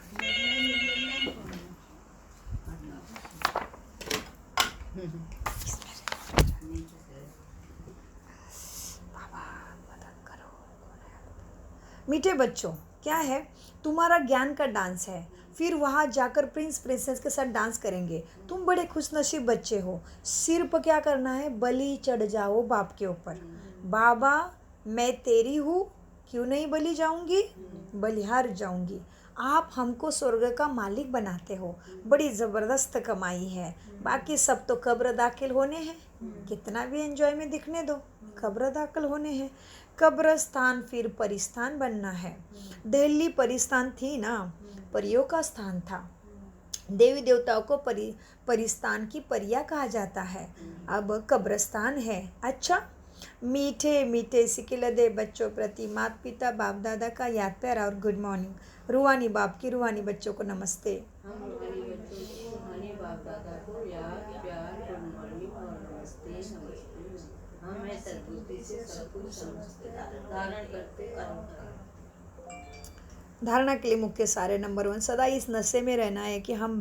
बाबा मदद करो। मीठे बच्चों, क्या है, तुम्हारा ज्ञान का डांस है। फिर वहाँ जाकर प्रिंसेस के साथ डांस करेंगे। तुम बड़े खुशनसीब बच्चे हो। सिर पर क्या करना है, बलि चढ़ जाओ बाप के ऊपर। बाबा मैं तेरी हूँ, क्यों नहीं बलि जाऊँगी, बलिहार जाऊँगी। आप हमको स्वर्ग का मालिक बनाते हो, बड़ी ज़बरदस्त कमाई है, बाकी सब तो कब्र दाखिल होने हैं, कितना भी एंजॉय में दिखने दो, कब्र दाखिल होने हैं। कब्रस्तान फिर परिस्थान बनना है। दिल्ली परिस्थान थी ना, परियों का स्थान था। देवी देवताओं को परिस्थान की परिया कहा जाता है, अब कब्रस्तान है। अच्छा, मीठे मीठे सिकिलदे बच्चों प्रति माता पिता बाप दादा का याद प्यार और गुड मॉर्निंग। रूहानी बाप की रूहानी बच्चों को नमस्ते। हम रूहानी बच्चों को रूहानी बाप दादा को याद प्यार गुड मॉर्निंग और नमस्ते नमस्ते। हम है सद्बुद्धि से सब कुछ समझते धारण करते धारणा के लिए मुख्य सारे नंबर 1, सदा इस नशे में रहना है कि हम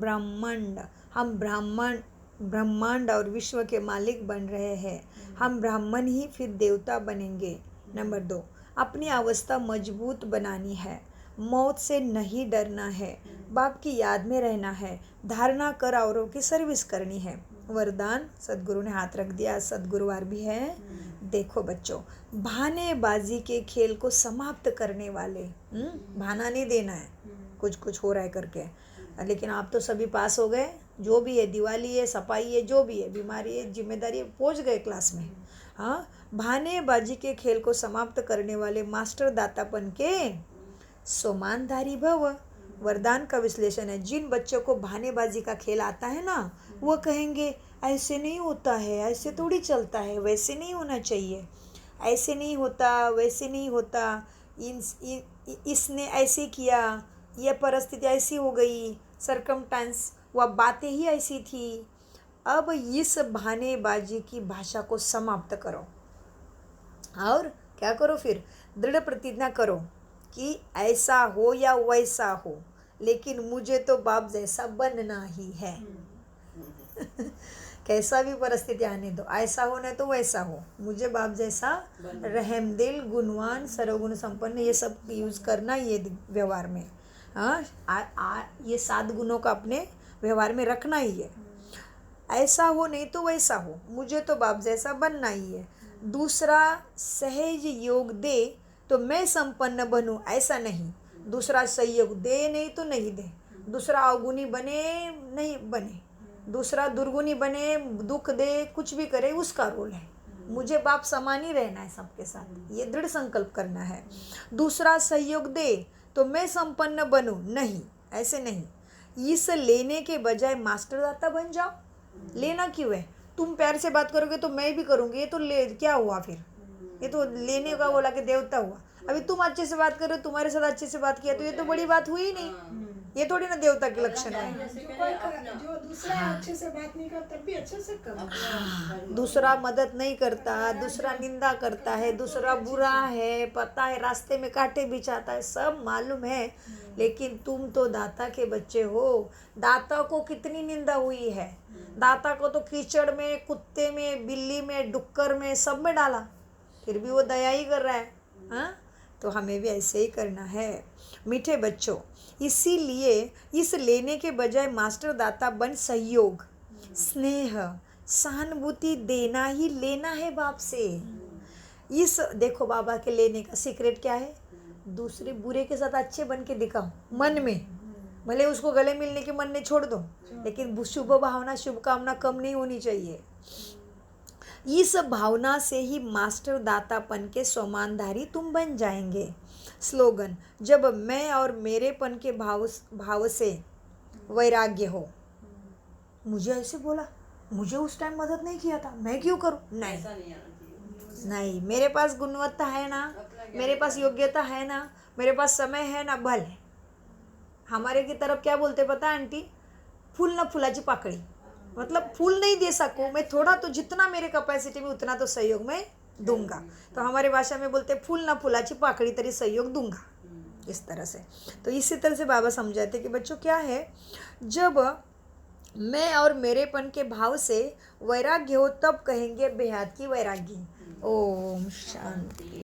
ब्रह्मांड और विश्व के मालिक बन रहे हैं। हम ब्राह्मण ही फिर देवता बनेंगे। नंबर 2, अपनी अवस्था मजबूत बनानी है, मौत से नहीं डरना है, बाप की याद में रहना है, धारणा कर औरों की सर्विस करनी है। वरदान, सदगुरु ने हाथ रख दिया, सदगुरुवार भी है। देखो बच्चों, बहानेबाजी के खेल को समाप्त करने वाले, बहाना नहीं देना है कुछ कुछ हो रहा है करके। लेकिन आप तो सभी पास हो गए, जो भी है, दिवाली है, सफाई है, जो भी है, बीमारी है, जिम्मेदारी है, पहुँच गए क्लास में। हाँ, बहानेबाजी के खेल को समाप्त करने वाले मास्टर दातापन के सोमानधारी भव। वरदान का विश्लेषण है, जिन बच्चों को बहानेबाजी का खेल आता है ना, वो कहेंगे ऐसे नहीं होता है, ऐसे थोड़ी चलता है, वैसे नहीं होना चाहिए, ऐसे नहीं होता, वैसे नहीं होता, इसने ऐसे किया, यह परिस्थिति ऐसी हो गई, सरकमस्टेंस वह बातें ही ऐसी थी। अब इस बहानेबाजी की भाषा को समाप्त करो और क्या करो, फिर दृढ़ प्रतिज्ञा करो कि ऐसा हो या वैसा हो, लेकिन मुझे तो बाप जैसा बनना ही है। कैसा भी परिस्थिति आने दो, ऐसा होना तो वैसा हो, मुझे बाप जैसा रहमदिल, गुणवान, सर्वगुण संपन्न, ये सब यूज़ करना ये व्यवहार में। हाँ, ये 7 गुणों का अपने व्यवहार में रखना ही है। ऐसा हो नहीं तो वैसा हो, मुझे तो बाप जैसा बनना ही है। दूसरा सहज योग दे तो मैं संपन्न बनूं, ऐसा नहीं। दूसरा सहयोग दे नहीं तो नहीं दे, दूसरा अवगुणी बने नहीं बने, दूसरा दुर्गुणी बने, दुख दे, कुछ भी करे, उसका रोल है। मुझे बाप समान ही रहना है सबके साथ, ये दृढ़ संकल्प करना है। दूसरा सहयोग दे तो मैं संपन्न बनूं, नहीं, ऐसे नहीं। इस लेने के बजाय मास्टर दाता बन जाओ। लेना क्यों है? तुम प्यार से बात करोगे तो मैं भी करूँगी, ये तो ले क्या हुआ फिर? ये तो लेने का बोला कि देवता हुआ। अभी तुम अच्छे से बात करो, तुम्हारे साथ अच्छे से बात किया तो ये तो बड़ी बात हुई ही नहीं। ये थोड़ी ना देवता के लक्षण है। जो दूसरा अच्छे से बात नहीं करता तब भी अच्छे से करो। दूसरा मदद नहीं करता, दूसरा निंदा करता है, दूसरा बुरा है, पता है रास्ते में कांटे बिछाता है, सब मालूम है। लेकिन तुम तो दाता के बच्चे हो। दाता को कितनी निंदा हुई है, दाता को तो कीचड़ में, कुत्ते में, बिल्ली में, डुक्कर में, सब में डाला, फिर भी वो दया ही कर रहा है। हाँ, तो हमें भी ऐसे ही करना है मीठे बच्चों। इसीलिए इस लेने के बजाय मास्टर दाता बन सहयोग, स्नेह, सहानुभूति देना ही लेना है बाप से। इस देखो बाबा के लेने का सीक्रेट क्या है? दूसरे बुरे के साथ अच्छे बन के दिखाओ मन में, भले उसको गले मिलने के मन में छोड़ दो, लेकिन शुभ भावना, शुभकामना कम नहीं होनी चाहिए। इस भावना से ही मास्टर दातापन के समानधारी तुम बन जाएंगे। स्लोगन, जब मैं और मेरेपन के भाव से वैराग्य हो। मुझे ऐसे बोला, मुझे उस टाइम मदद नहीं किया था, मैं क्यों करूं? नहीं ऐसा नहीं आना चाहिए। नहीं, मेरे पास गुणवत्ता है ना, मेरे पास योग्यता है ना, मेरे पास समय है ना, भले। हमारे की तरफ क्या बोलते पता है आंटी? फूल ना फुलाची पाकड़ी। मतलब फूल नहीं दे सकूँ मैं, थोड़ा तो जितना मेरे कैपेसिटी में उतना तो सहयोग मैं दूंगा। तो हमारे भाषा में बोलते फूल ना फुलाची पाकड़ी तरी सहयोग दूंगा, इस तरह से। तो इसी तरह से बाबा समझाते कि बच्चों क्या है, जब मैं और मेरेपन के भाव से वैराग्य हो तब कहेंगे बेहद की वैरागी। ओम शांति।